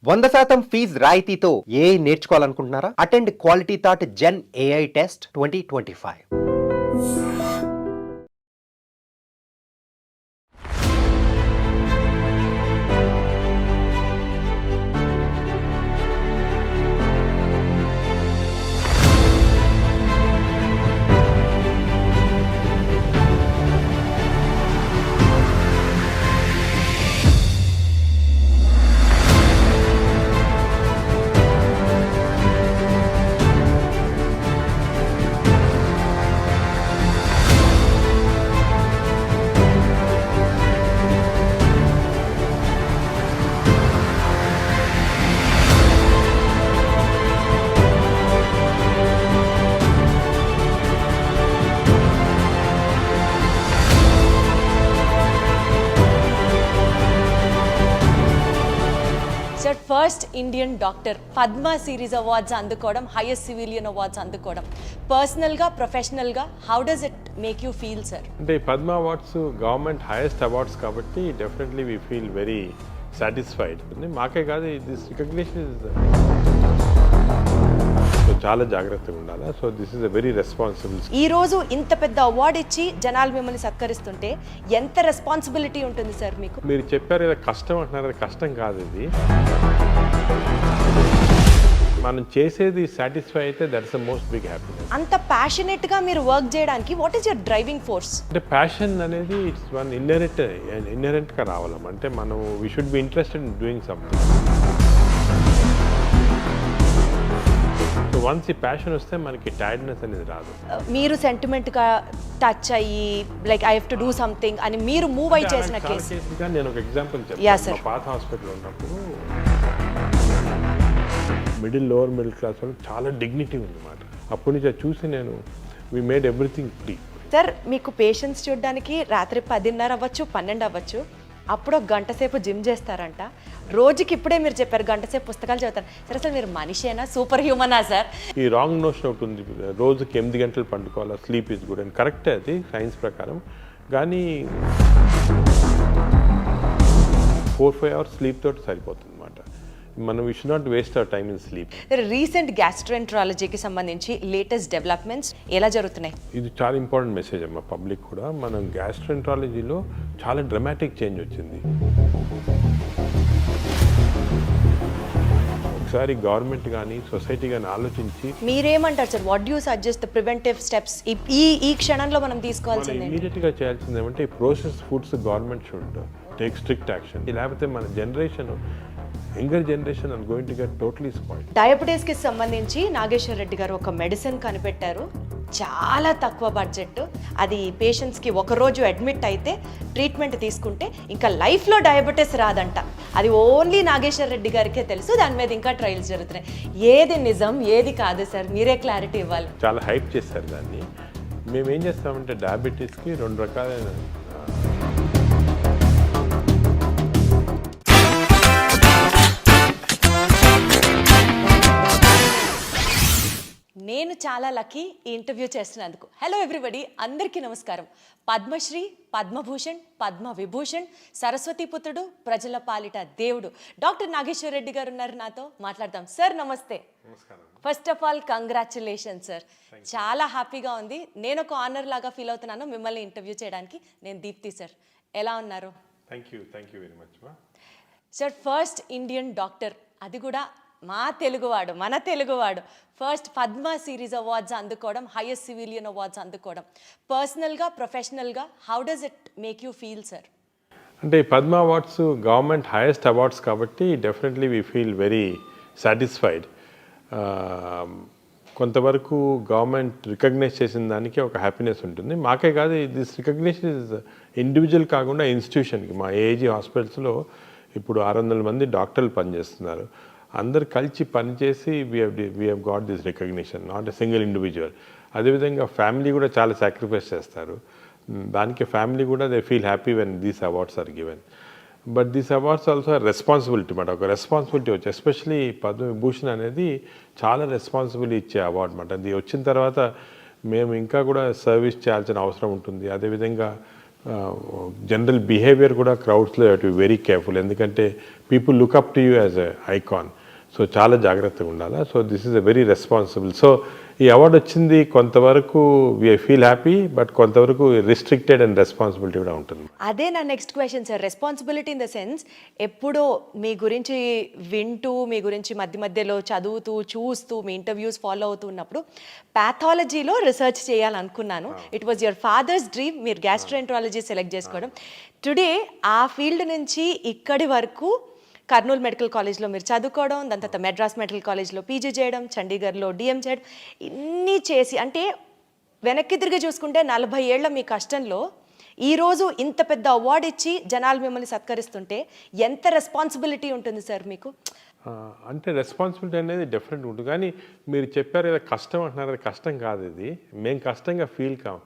100% fees రాయితీతో AI నేర్చుకోవాలనుకుంటున్నారా? Attend Quality Thought Gen AI test 2025. First Indian doctor Padma Shri awards అందుకోవడం, highest civilian awards అందుకోవడం, పర్సనల్గా ప్రొఫెషనల్గా how does it make you feel sir? అంటే Padma awards government highest awards కాబట్టి definitely we feel very satisfied. మాకే కాదు, దిస్ రికగ్నిషన్ ఇస్ చాలా జాగ్రత్తగా ఉండాలి. So this is a very responsible. ఈ రోజు ఇంత పెద్ద అవార్డు ఇచ్చి జనాలు మిమ్మల్ని సత్కరిస్తుంటే ఎంత రెస్పాన్సిబిలిటీ ఉంటుంది సార్ మీకు? మీరు చెప్పారు కదా కష్టం అంటున్నారు, అది కష్టం కాదు. ఇది మనం చేసేది సాటిస్ఫై అయితే that's the most big happiness. అంత ప్యాషనేట్ గా మీరు వర్క్ చేయడానికి what is your driving force? అంటే ప్యాషన్ అనేది ఇట్స్ వన్ ఇన్నరెంట్ గా రావాలి. అంటే మనం we should be interested in doing something. Once ఈ ప్యాషన్ వస్తే మనకి టైర్డ్నెస్ అనేది రాదు. మీరు సెంటిమెంట్ గా టచ్ అయ్యి like I have to do something అని మీరు మూవ్ అయి చేసిన కేసు. నేను ఒక ఎగ్జాంపుల్ చెప్తాను. మా పాత హాస్పిటల్ ఉన్నప్పుడు లోవర్ మిడిల్ క్లాస్ వాళ్ళు చాలా డిగ్నిటీ ఉందన్నమాట. అప్పటి నుంచి చూసి నేను we made everything free. Sir మీకు పేషెంట్స్ చూడడానికి రాత్రి 10:30 అవ్వచ్చు, 12 అవ్వచ్చు, అప్పుడు ఒక గంట సేపు జిమ్ చేస్తారంట. రోజుకి ఇప్పుడే మీరు చెప్పారు గంట సేపు పుస్తకాలు చదువుతారు. సరే అసలు మీరు మనిషేనా, సూపర్ హ్యూమనా సార్? ఈ రాంగ్ నోషన్ ఒకటి ఉంది, రోజుకి 8 గంటలు పండుకోవాలా, స్లీప్ ఈజ్ గుడ్ అని. కరెక్టే అది సైన్స్ ప్రకారం. కానీ 4-5 అవర్స్ స్లీప్ తోటి సరిపోతుంది అనమాట. మనం we should not waste our time in sleep. Recent గ్యాస్ట్రోఎంట్రాలజీకి సంబంధించి లేటెస్ట్ డెవలప్మెంట్స్ ఎలా జరుగుతున్నాయి? ఇది చాలా ఇంపార్టెంట్ మెసేజ్ అమ్మా పబ్లిక్ కూడా. మనం గ్యాస్ట్రోఎంట్రాలజీలో చాలా డ్రమాటిక్ చేంజ్ వచ్చింది. ఒకసారి గవర్నమెంట్ కానీ సొసైటీ కానీ ఆలోచించి మీరేమంటారు sir? What do you suggest the preventive steps ఈ క్షణంలో మనం తీసుకోవాల్సింది? ఇమీడియట్గా చేయాల్సింది ఏమంటే ఈ process foods government should take strict action. లేకపోతే మన generation, younger generation are going to get totally spoiled. డయాబెటీస్కి సంబంధించి నాగేశ్వర్ రెడ్డి గారు ఒక మెడిసిన్ కనిపెట్టారు, చాలా తక్కువ బడ్జెట్. అది పేషెంట్స్కి ఒకరోజు అడ్మిట్ అయితే ట్రీట్మెంట్ తీసుకుంటే ఇంకా లైఫ్లో డయాబెటీస్ రాదంట. అది ఓన్లీ నాగేశ్వర్ రెడ్డి గారికే తెలుసు. దాని మీద ఇంకా ట్రయల్స్ జరుగుతున్నాయి. ఏది నిజం ఏది కాదు సార్, మీరే క్లారిటీ ఇవ్వాలి. చాలా హైప్ చేస్తారు దాన్ని. మేము ఏం చేస్తామంటే డయాబెటీస్కి 2 రకాలైన నేను చాలా లక్కీ ఈ ఇంటర్వ్యూ చేస్తున్నందుకు. హలో ఎవ్రీబడి, అందరికీ నమస్కారం. పద్మశ్రీ, పద్మభూషణ్, పద్మవిభూషణ్, సరస్వతి పుత్రుడు, ప్రజల పాలిట దేవుడు డాక్టర్ నాగేశ్వర్ రెడ్డి గారు ఉన్నారు నాతో. మాట్లాడదాం. సార్ నమస్తే. First of all congratulation sir. చాలా హ్యాపీగా ఉంది. నేను ఒక ఆనర్ లాగా ఫీల్ అవుతున్నాను మిమ్మల్ని ఇంటర్వ్యూ చేయడానికి. నేను దీప్తి సార్. ఎలా ఉన్నారు? Thank you very much sir. First Indian doctor, అది కూడా మా తెలుగువాడు, మన తెలుగువాడు, ఫస్ట్ పద్మ సిరీస్ అవార్డ్స్ అందుకోవడం, హైయెస్ట్ సివిలియన్ అవార్డ్స్ అందుకోవడం, పర్సనల్గా ప్రొఫెషనల్గా how does it make you feel sir? అంటే Padma awards government highest awards కాబట్టి definitely we feel very satisfied. కొంతవరకు గవర్నమెంట్ రికగ్నైజ్ చేసిన దానికి ఒక హ్యాపీనెస్ ఉంటుంది. మాకే కాదు, దిస్ రికగ్నిషన్ ఇస్ ఇండివిజువల్ కాకుండా ఇన్స్టిట్యూషన్కి. మా ఏజీ హాస్పిటల్స్లో ఇప్పుడు 600 మంది డాక్టర్లు పనిచేస్తున్నారు. అందరు కలిసి పనిచేసి we have got this recognition, not a single individual. అదేవిధంగా ఫ్యామిలీ కూడా చాలా సాక్రిఫైస్ చేస్తారు. దానికి ఫ్యామిలీ కూడా they feel happy when these awards are given. But these awards also responsibility మాట. ఒక రెస్పాన్సిబిలిటీ వచ్చి ఎస్పెషలీ పద్మవిభూషణ్ అనేది చాలా రెస్పాన్సిబిలిటీ ఇచ్చే అవార్డు మాట. అది వచ్చిన తర్వాత మేము ఇంకా కూడా సర్వీస్ చేయాల్సిన అవసరం ఉంటుంది. అదేవిధంగా జనరల్ బిహేవియర్ కూడా క్రౌడ్స్లో టు వెరీ కేర్ఫుల్, ఎందుకంటే people look up to you as a icon. So చాలా జాగ్రత్తగా ఉండాలి. So this is a very responsible. So ఈ అవార్డు వచ్చింది కొంతవరకు వి ఫీల్ హ్యాపీ, బట్ కొంతవరకు రిస్ట్రిక్టెడ్ అండ్ రెస్పాన్సిబిలిటీ కూడా ఉంటుంది. అదే నా next question sir. Responsibility in the sense, ఎప్పుడో మీ గురించి వింటూ, మీ గురించి మధ్య మధ్యలో చదువుతూ, చూస్తూ, మీ ఇంటర్వ్యూస్ ఫాలో అవుతున్నప్పుడు ప్యాథాలజీలో రీసెర్చ్ చేయాలనుకున్నాను. It was your father's dream, మీరు గ్యాస్ట్రోఎంట్రాలజీ సెలెక్ట్ చేసుకోవడం. టుడే ఆ ఫీల్డ్ నుంచి ఇక్కడి వరకు కర్నూలు మెడికల్ కాలేజ్లో మీరు చదువుకోవడం, దాని తర్వాత మెడ్రాస్ మెడికల్ కాలేజ్లో పీజీ చేయడం, చండీగఢ్లో డిఎం చేయడం, ఇన్ని చేసి, అంటే వెనక్కి తిరిగి చూసుకుంటే 40 ఏళ్ల మీ కష్టంలో ఈరోజు ఇంత పెద్ద అవార్డు ఇచ్చి జనాలు మిమ్మల్ని సత్కరిస్తుంటే ఎంత రెస్పాన్సిబిలిటీ ఉంటుంది సార్ మీకు? అంటే రెస్పాన్సిబిలిటీ అనేది డెఫినెట్ ఉంటుంది, కానీ మీరు చెప్పారు కదా కష్టం అంటున్నారు, అది కష్టం కాదు. ఇది మేము కష్టంగా ఫీల్ కాం.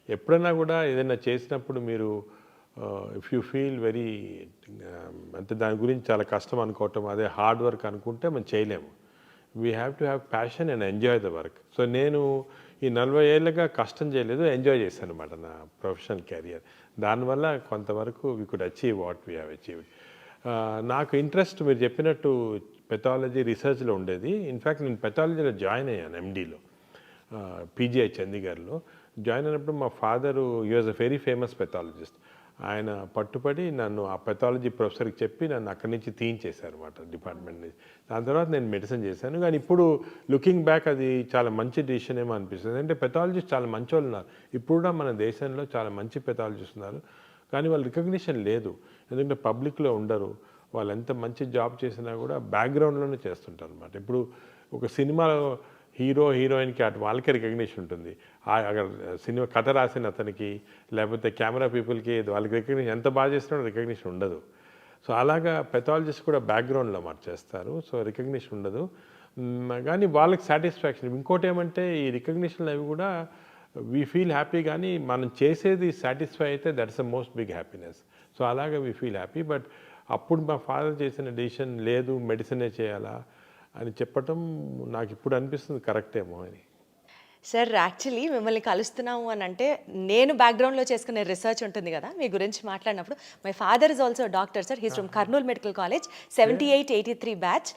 ఎప్పుడైనా కూడా ఏదైనా చేసినప్పుడు మీరు ఇఫ్ యూ ఫీల్ వెరీ అంటే దాని గురించి చాలా కష్టం అనుకోవటం, అదే హార్డ్ వర్క్ అనుకుంటే మనం చేయలేము. We have to have passion and enjoy the work. So నేను ఈ 40 ఏళ్ళుగా కష్టం చేయలేదు, ఎంజాయ్ చేశాను అనమాట నా ప్రొఫెషనల్ కెరియర్. దానివల్ల కొంతవరకు we could achieve what we have achieved. నాకు ఇంట్రెస్ట్ మీరు చెప్పినట్టు పెథాలజీ రీసెర్చ్లో ఉండేది. ఇన్ఫ్యాక్ట్ నేను పెథాలజీలో జాయిన్ అయ్యాను ఎండీలో, పీజీఐ చండీగఢ్లో. జాయిన్ అయినప్పుడు మా father he was a very famous pathologist. ఆయన పట్టుపడి నన్ను ఆ పెథాలజీ ప్రొఫెసర్కి చెప్పి నన్ను అక్కడి నుంచి తీయించేశారు అనమాట, డిపార్ట్మెంట్ నుంచి. దాని తర్వాత నేను మెడిసిన్ చేశాను. కానీ ఇప్పుడు లుకింగ్ బ్యాక్ అది చాలా మంచి డిసిషన్ ఏమో అనిపిస్తుంది. అంటే పెథాలజిస్ట్ చాలా మంచి వాళ్ళు ఉన్నారు, ఇప్పుడు కూడా మన దేశంలో చాలా మంచి పెథాలజిస్ట్ ఉన్నారు, కానీ వాళ్ళ రికగ్నిషన్ లేదు. ఎందుకంటే పబ్లిక్లో ఉండరు. వాళ్ళు ఎంత మంచి జాబ్ చేసినా కూడా బ్యాక్గ్రౌండ్లోనే చేస్తుంటారు అనమాట. ఇప్పుడు ఒక సినిమాలో హీరో హీరోయిన్కి అటు వాళ్ళకే రికగ్నిషన్ ఉంటుంది, అక్కడ సినిమా కథ రాసిన అతనికి లేకపోతే కెమెరా పీపుల్కి వాళ్ళకి రికగ్నిషన్, ఎంత బాగా చేసినా రికగ్నిషన్ ఉండదు. సో అలాగా పెథాలజిస్ట్ కూడా బ్యాక్గ్రౌండ్లో చేస్తారు, సో రికగ్నిషన్ ఉండదు. కానీ వాళ్ళకి సాటిస్ఫాక్షన్. ఇంకోటి ఏమంటే ఈ రికగ్నిషన్లు అవి కూడా వీ ఫీల్ హ్యాపీ, కానీ మనం చేసేది సాటిస్ఫై అయితే that's the most big happiness. So అలాగా వీ ఫీల్ హ్యాపీ. బట్ అప్పుడు మా ఫాదర్ చేసిన డెసిషన్ లేదు మెడిసినే చేయాలా అని చెప్పటం నాకు ఇప్పుడు అనిపిస్తుంది కరెక్టేమో అని. సార్ యాక్చువల్లీ మిమ్మల్ని కలుస్తున్నాము అని అంటే, నేను బ్యాక్గ్రౌండ్లో చేసుకునే రీసెర్చ్ ఉంటుంది కదా మీ గురించి మాట్లాడినప్పుడు, my father is also doctor sir. He's from Kurnool medical college 78-83 batch.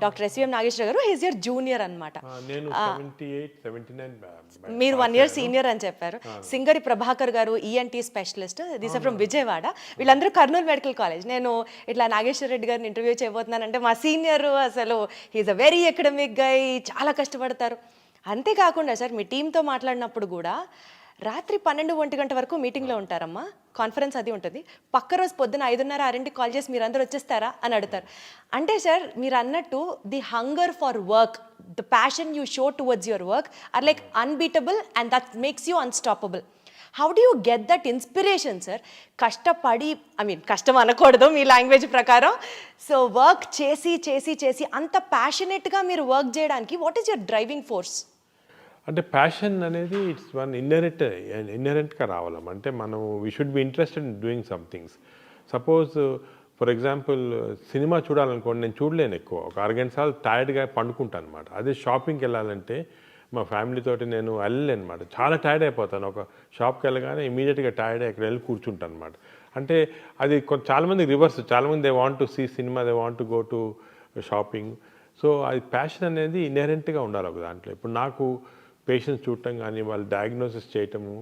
Doctor SVM Nageswara గారు హీస్ యువర్ జూనియర్ అనమాట. నేను 78-79 మీరు 1 year సీనియర్ అని చెప్పారు. సింగరి ప్రభాకర్ గారు ENT specialist, these are from Vijayawada. వీళ్ళందరూ కర్నూలు మెడికల్ కాలేజ్. నేను ఇట్లా నాగేశ్వర రెడ్డి గారిని ఇంటర్వ్యూ చేయబోతున్నానంటే మా సీనియర్ అసలు హీస్ అ వెరీ ఎకడమిక్ గై, చాలా కష్టపడతారు. అంతేకాకుండా సార్ మీ టీంతో మాట్లాడినప్పుడు కూడా రాత్రి 12-1 గంట వరకు మీటింగ్లో ఉంటారమ్మా, కాన్ఫరెన్స్ అది ఉంటుంది. పక్క రోజు పొద్దున 5:30-6కి కాల్ చేసి మీరు అందరూ వచ్చేస్తారా అని అడుగుతారు. అంటే సార్ మీరు అన్నట్టు the hunger for work, the passion you show towards your work or like unbeatable and that makes you unstoppable. How do you get that inspiration sir? కష్టపడి, కష్టం అనకూడదు మీ లాంగ్వేజ్ ప్రకారం, సో వర్క్ చేసి చేసి చేసి అంత ప్యాషనెట్గా మీరు వర్క్ చేయడానికి what is your driving force? అంటే ప్యాషన్ అనేది ఇట్స్ వన్ ఇన్నరెంట్గా రావాలమ్మ. అంటే మనం we should be interested in doing some things. Suppose for example cinema చూడాలనుకోండి, నేను చూడలేను ఎక్కువ, ఒక 6 గంటల సార్లు టైర్డ్గా పండుకుంటాను అనమాట. అదే షాపింగ్కి వెళ్ళాలంటే మా ఫ్యామిలీతోటి నేను వెళ్ళలేను అనమాట, చాలా టైర్డ్ అయిపోతాను. ఒక షాప్కి వెళ్ళగానే ఇమీడియట్గా టైర్డ్ అక్కడ వెళ్ళి కూర్చుంటాను అనమాట. అంటే అది చాలామంది రివర్స్, చాలామంది they want to see cinema, they want to go to shopping. So అది ప్యాషన్ అనేది ఇన్హెరెంట్గా ఉండాలి ఒక దాంట్లో. ఇప్పుడు నాకు పేషెంట్స్ చూడటం కానీ, వాళ్ళు డయాగ్నోసిస్ చేయటము,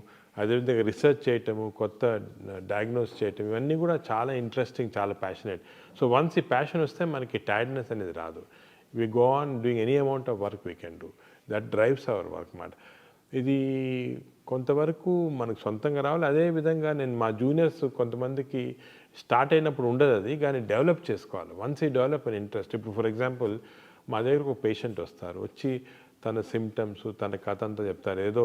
అదేవిధంగా రీసెర్చ్ చేయటము, కొత్త డయాగ్నోసిస్ చేయటం, ఇవన్నీ కూడా చాలా ఇంట్రెస్టింగ్, చాలా ప్యాషనేట్. సో వన్స్ ఈ ప్యాషన్ వస్తే మనకి టైర్డ్నెస్ అనేది రాదు. We go on doing any amount of work we can do, that drives our work మాట. ఇది కొంతవరకు మనకు సొంతంగా రావాలి. అదేవిధంగా నేను మా జూనియర్స్ కొంతమందికి స్టార్ట్ అయినప్పుడు ఉండదు అది, కానీ డెవలప్ చేసుకోవాలి. వన్స్ ఈ డెవలప్ అన్ ఇంట్రెస్ట్. ఇప్పుడు ఫర్ ఎగ్జాంపుల్ మా దగ్గరకు ఒక పేషెంట్ వస్తారు, వచ్చి తన సిమ్టమ్స్, తన కథ అంతా చెప్తారు. ఏదో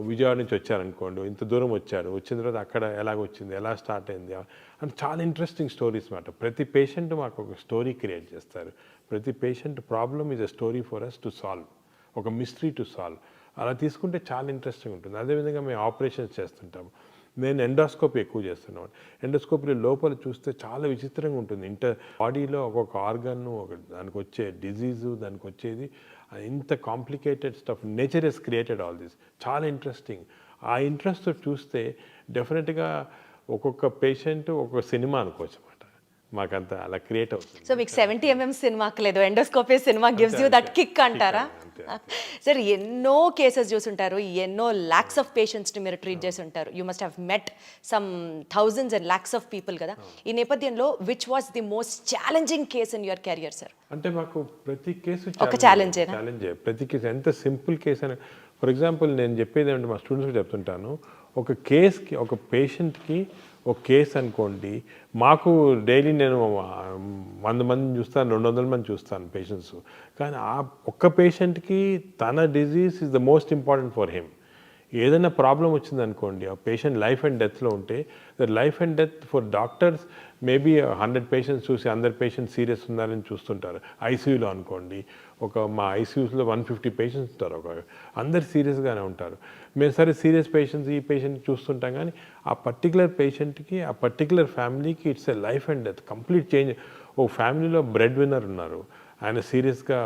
విజయవాడ నుంచి వచ్చారనుకోండి, ఇంత దూరం వచ్చాడు, వచ్చిన తర్వాత అక్కడ ఎలాగొచ్చింది, ఎలా స్టార్ట్ అయింది అని చాలా ఇంట్రెస్టింగ్ స్టోరీస్ మాట. ప్రతి పేషెంట్ మాకు ఒక స్టోరీ క్రియేట్ చేస్తారు. ప్రతి patient problem is a story for us to solve, ఒక మిస్టరీ టు సాల్వ్. అలా తీసుకుంటే చాలా ఇంట్రెస్టింగ్ ఉంటుంది. అదేవిధంగా మేము ఆపరేషన్స్ చేస్తుంటాము. నేను ఎండోస్కోపీ ఎక్కువ చేస్తున్నాను. ఎండోస్కోపీలో లోపల చూస్తే చాలా విచిత్రంగా ఉంటుంది. బాడీలో ఒక్కొక్క ఆర్గన్, దానికి వచ్చే డిజీజు, దానికి వచ్చేది ఇంత complicated stuff. Nature has created all this, చాలా ఇంట్రెస్టింగ్. ఆ ఇంట్రెస్ట్ చూస్తే డెఫినెట్గా ఒక్కొక్క పేషెంట్ ఒక్కొక్క సినిమా అనుకోవచ్చు అనమాట. మాకంత అలా క్రియేట్ అవుతుంది. సో మీకు 70 సినిమాకి లేదు, endoscopy cinema gives you that kick అంటారా? సార్ ఎన్నో కేసెస్ చూసుంటారు, ఎన్నో ల్యాక్స్ ఆఫ్ పేషెంట్స్ని మీరు ట్రీట్ చేసి ఉంటారు. You must have met some thousands and lakhs of people కదా. ఈ నేపథ్యంలో which was the most challenging case in your career sir? అంటే మాకు ప్రతి కేసు ఒక ఛాలెంజ్ ప్రతి కేసు ఎంత సింపుల్ కేసు అని. ఫర్ ఎగ్జాంపుల్ నేను చెప్పేది ఏమంటే మా స్టూడెంట్స్కి చెప్తుంటాను, ఒక కేస్కి ఒక పేషెంట్కి ఒక కేసు అనుకోండి, మాకు డైలీ నేను 100 మందిని చూస్తాను, 200 మంది చూస్తాను పేషెంట్స్. కానీ ఆ ఒక్క పేషెంట్కి తన disease is the most important for him. ఏదైనా ప్రాబ్లం వచ్చింది అనుకోండి, ఆ పేషెంట్ లైఫ్ అండ్ డెత్లో ఉంటే, the life and death for doctors maybe 100 patients చూసి అందరు పేషెంట్స్ సీరియస్ ఉన్నారని చూస్తుంటారు. ఐసీయూలో అనుకోండి, మా ఐసీయూస్లో 150 పేషెంట్స్ ఉంటారు, అందరు సీరియస్గానే ఉంటారు. మేము సరే సీరియస్ పేషెంట్స్ ఈ పేషెంట్ చూస్తుంటాం, కానీ ఆ పర్టికులర్ పేషెంట్కి ఆ పర్టికులర్ ఫ్యామిలీకి it's a life and death, complete change. ఓ ఫ్యామిలీలో బ్రెడ్ విన్నర్ ఉన్నారు, ఆయన సీరియస్గా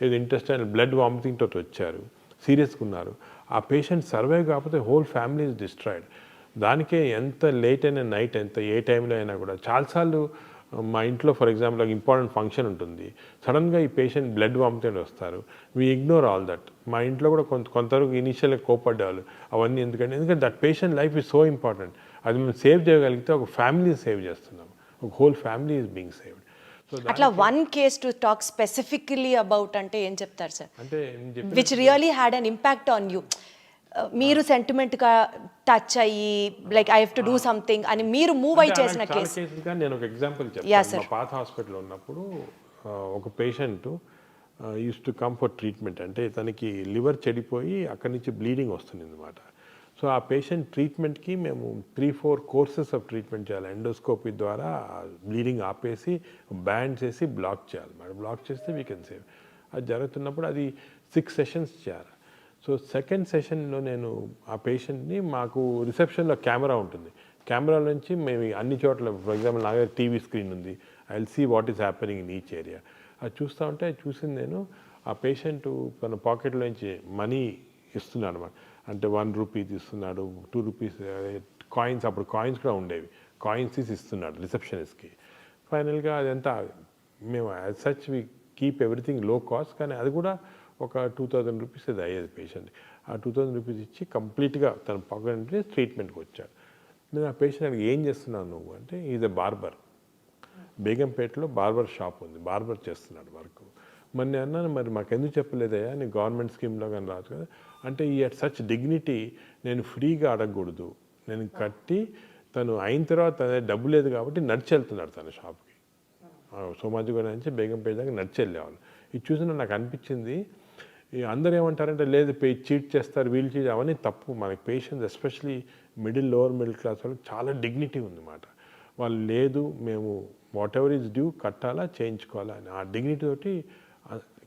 ఏదో ఇంటెస్టైన్ బ్లడ్ వామిటింగ్ తోటి వచ్చారు, సీరియస్గా ఉన్నారు. ఆ పేషెంట్ సర్వైవ్ కాకపోతే హోల్ ఫ్యామిలీ ఇస్ డిస్ట్రాయిడ్. దానికే ఎంత లేట్ అయినా నైట్ ఎంత ఏ టైంలో అయినా కూడా చాలాసార్లు మా ఇంట్లో ఫర్ ఎగ్జాంపుల్ ఇంపార్టెంట్ ఫంక్షన్ ఉంటుంది, సడన్గా ఈ పేషెంట్ బ్లడ్ వామిటింగ్ వస్తారు, వీ ఇగ్నోర్ ఆల్ దట్. మా ఇంట్లో కూడా కొంతవరకు ఇనీషియల్గా కోపడ్డాలు అవన్నీ, ఎందుకంటే that patient life is so important. అది మేము సేవ్ చేయగలిగితే ఒక ఫ్యామిలీ సేవ్ చేస్తున్నాం, ఒక whole family is being saved. అట్లా one case to talk specifically about అంటే ఏం చెప్తారు సార్? అంటే which really had an impact on you, మీరు సెంటిమెంట్గా టచ్ అయ్యి like I have to do something అని మీరు మూవ్ అయి చేసిన కేసు? నేను ఒక ఎగ్జాంపుల్ చెప్తాను. మా పాత హాస్పిటల్లో ఉన్నప్పుడు ఒక patient use to come for treatment. అంటే తనకి లివర్ చెడిపోయి అక్కడి నుంచి బ్లీడింగ్ వస్తుంది అన్నమాట. సో ఆ పేషెంట్ ట్రీట్మెంట్కి మేము 3-4 కోర్సెస్ ఆఫ్ ట్రీట్మెంట్ చేయాలి. ఎండోస్కోపీ ద్వారా బ్లీడింగ్ ఆపేసి బ్యాండ్ చేసి బ్లాక్ చేయాలి మేడం. బ్లాక్ చేస్తే వీ కెన్ సేవ్. అది జరుగుతున్నప్పుడు అది 6 సెషన్స్ చేయాలి. సో సెకండ్ సెషన్లో నేను ఆ పేషెంట్ని, మాకు రిసెప్షన్లో కెమెరా ఉంటుంది, కెమెరా నుంచి మేము అన్ని చోట్ల ఫర్ ఎగ్జాంపుల్ నా దగ్గర టీవీ స్క్రీన్ ఉంది, I will see what is happening in each area. అది చూస్తూ ఉంటే అది చూసింది నేను, ఆ పేషెంట్ తన పాకెట్లో నుంచి మనీ ఇస్తున్నాడు అన్నమాట. అంటే 1 రూపీ తీస్తున్నాడు, 2 రూపీస్ కాయిన్స్, అప్పుడు కాయిన్స్ కూడా ఉండేవి, కాయిన్స్ తీసి ఇస్తున్నాడు రిసెప్షనిస్ట్కి. ఫైనల్గా అదంతా మేము as such we keep everything low cost, కానీ అది కూడా ఒక 2000 రూపీస్ అది అయ్యేది పేషెంట్. ఆ 2000 రూపీస్ ఇచ్చి కంప్లీట్గా తన పాకెట్ నుంచి ట్రీట్మెంట్కి వచ్చాడు. నేను ఆ పేషెంట్ ఏం చేస్తున్నావు నువ్వు అంటే, ఈజ్ ఎ బార్బర్, బేగంపేటలో బార్బర్ షాప్ ఉంది, బార్బర్ చేస్తున్నాడు వర్క్. మరి నేను అన్నాను, మరి మాకు ఎందుకు చెప్పలేదయ్యా, నీ గవర్నమెంట్ స్కీమ్లో కానీ రాదు కదా అంటే, ఈ అట్ సచ్ డిగ్నిటీ నేను ఫ్రీగా అడగకూడదు, నేను కట్టి తను అయిన తర్వాత డబ్బు లేదు కాబట్టి నడిచి వెళ్తున్నాడు తన షాప్కి. సోమాజిగూడ నుంచి బేగంపేట దాకా నడిచి వెళ్ళేవాళ్ళు. ఇది చూసిన నాకు అనిపించింది, అందరూ ఏమంటారంటే లేదు చీట్ చేస్తారు, వీళ్ళు చీట్, అవన్నీ తప్పు. మనకి patients especially lower middle class వాళ్ళకి చాలా డిగ్నిటీ ఉందన్నమాట. వాళ్ళు లేదు మేము వాట్ ఎవర్ ఈజ్ డ్యూ కట్టాలా చేయించుకోవాలా అని ఆ డిగ్నిటీ తోటి.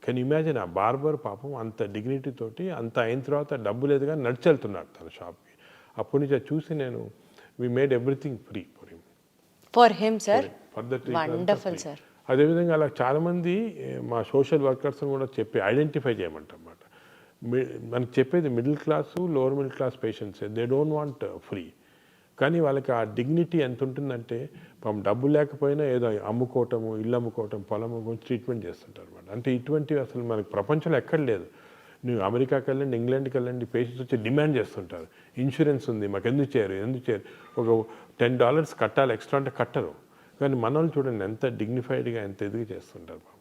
కెన్ ఇమాజిన్ ఆ బార్బర్ పాపం అంత డిగ్నిటీ తోటి అంత అయిన తర్వాత డబ్బు లేదు కానీ నడిచి వెళ్తున్నాడు తన షాప్కి. అప్పటి నుంచి చూసి నేను we made everything free for him sir. For the wonderful sir. అదేవిధంగా అలా చాలామంది మా సోషల్ వర్కర్స్ని కూడా చెప్పి ఐడెంటిఫై చేయమంటారన్నమాట. మనకి చెప్పేది middle class lower middle class patients, they don't want free, కానీ వాళ్ళకి ఆ డిగ్నిటీ ఎంత ఉంటుందంటే పాపం డబ్బు లేకపోయినా ఏదో అమ్ముకోవటము, ఇల్లు అమ్ముకోవటం, పొలం అమ్ముకోవడం ట్రీట్మెంట్ చేస్తుంటారు అన్నమాట. అంటే ఇటువంటివి అసలు మనకి ప్రపంచంలో ఎక్కడ లేదు. నువ్వు అమెరికాకి వెళ్ళండి, ఇంగ్లాండ్కి వెళ్ళండి, పేషెంట్స్ వచ్చి డిమాండ్ చేస్తుంటారు, ఇన్సూరెన్స్ ఉంది మాకు ఎందుకు చేయరు. ఒక $10 కట్టాలి ఎక్స్ట్రా అంటే కట్టరు. కానీ మన వాళ్ళు చూడండి ఎంత డిగ్నిఫైడ్గా ఎంత ఎదుగు చేస్తుంటారు పాపం.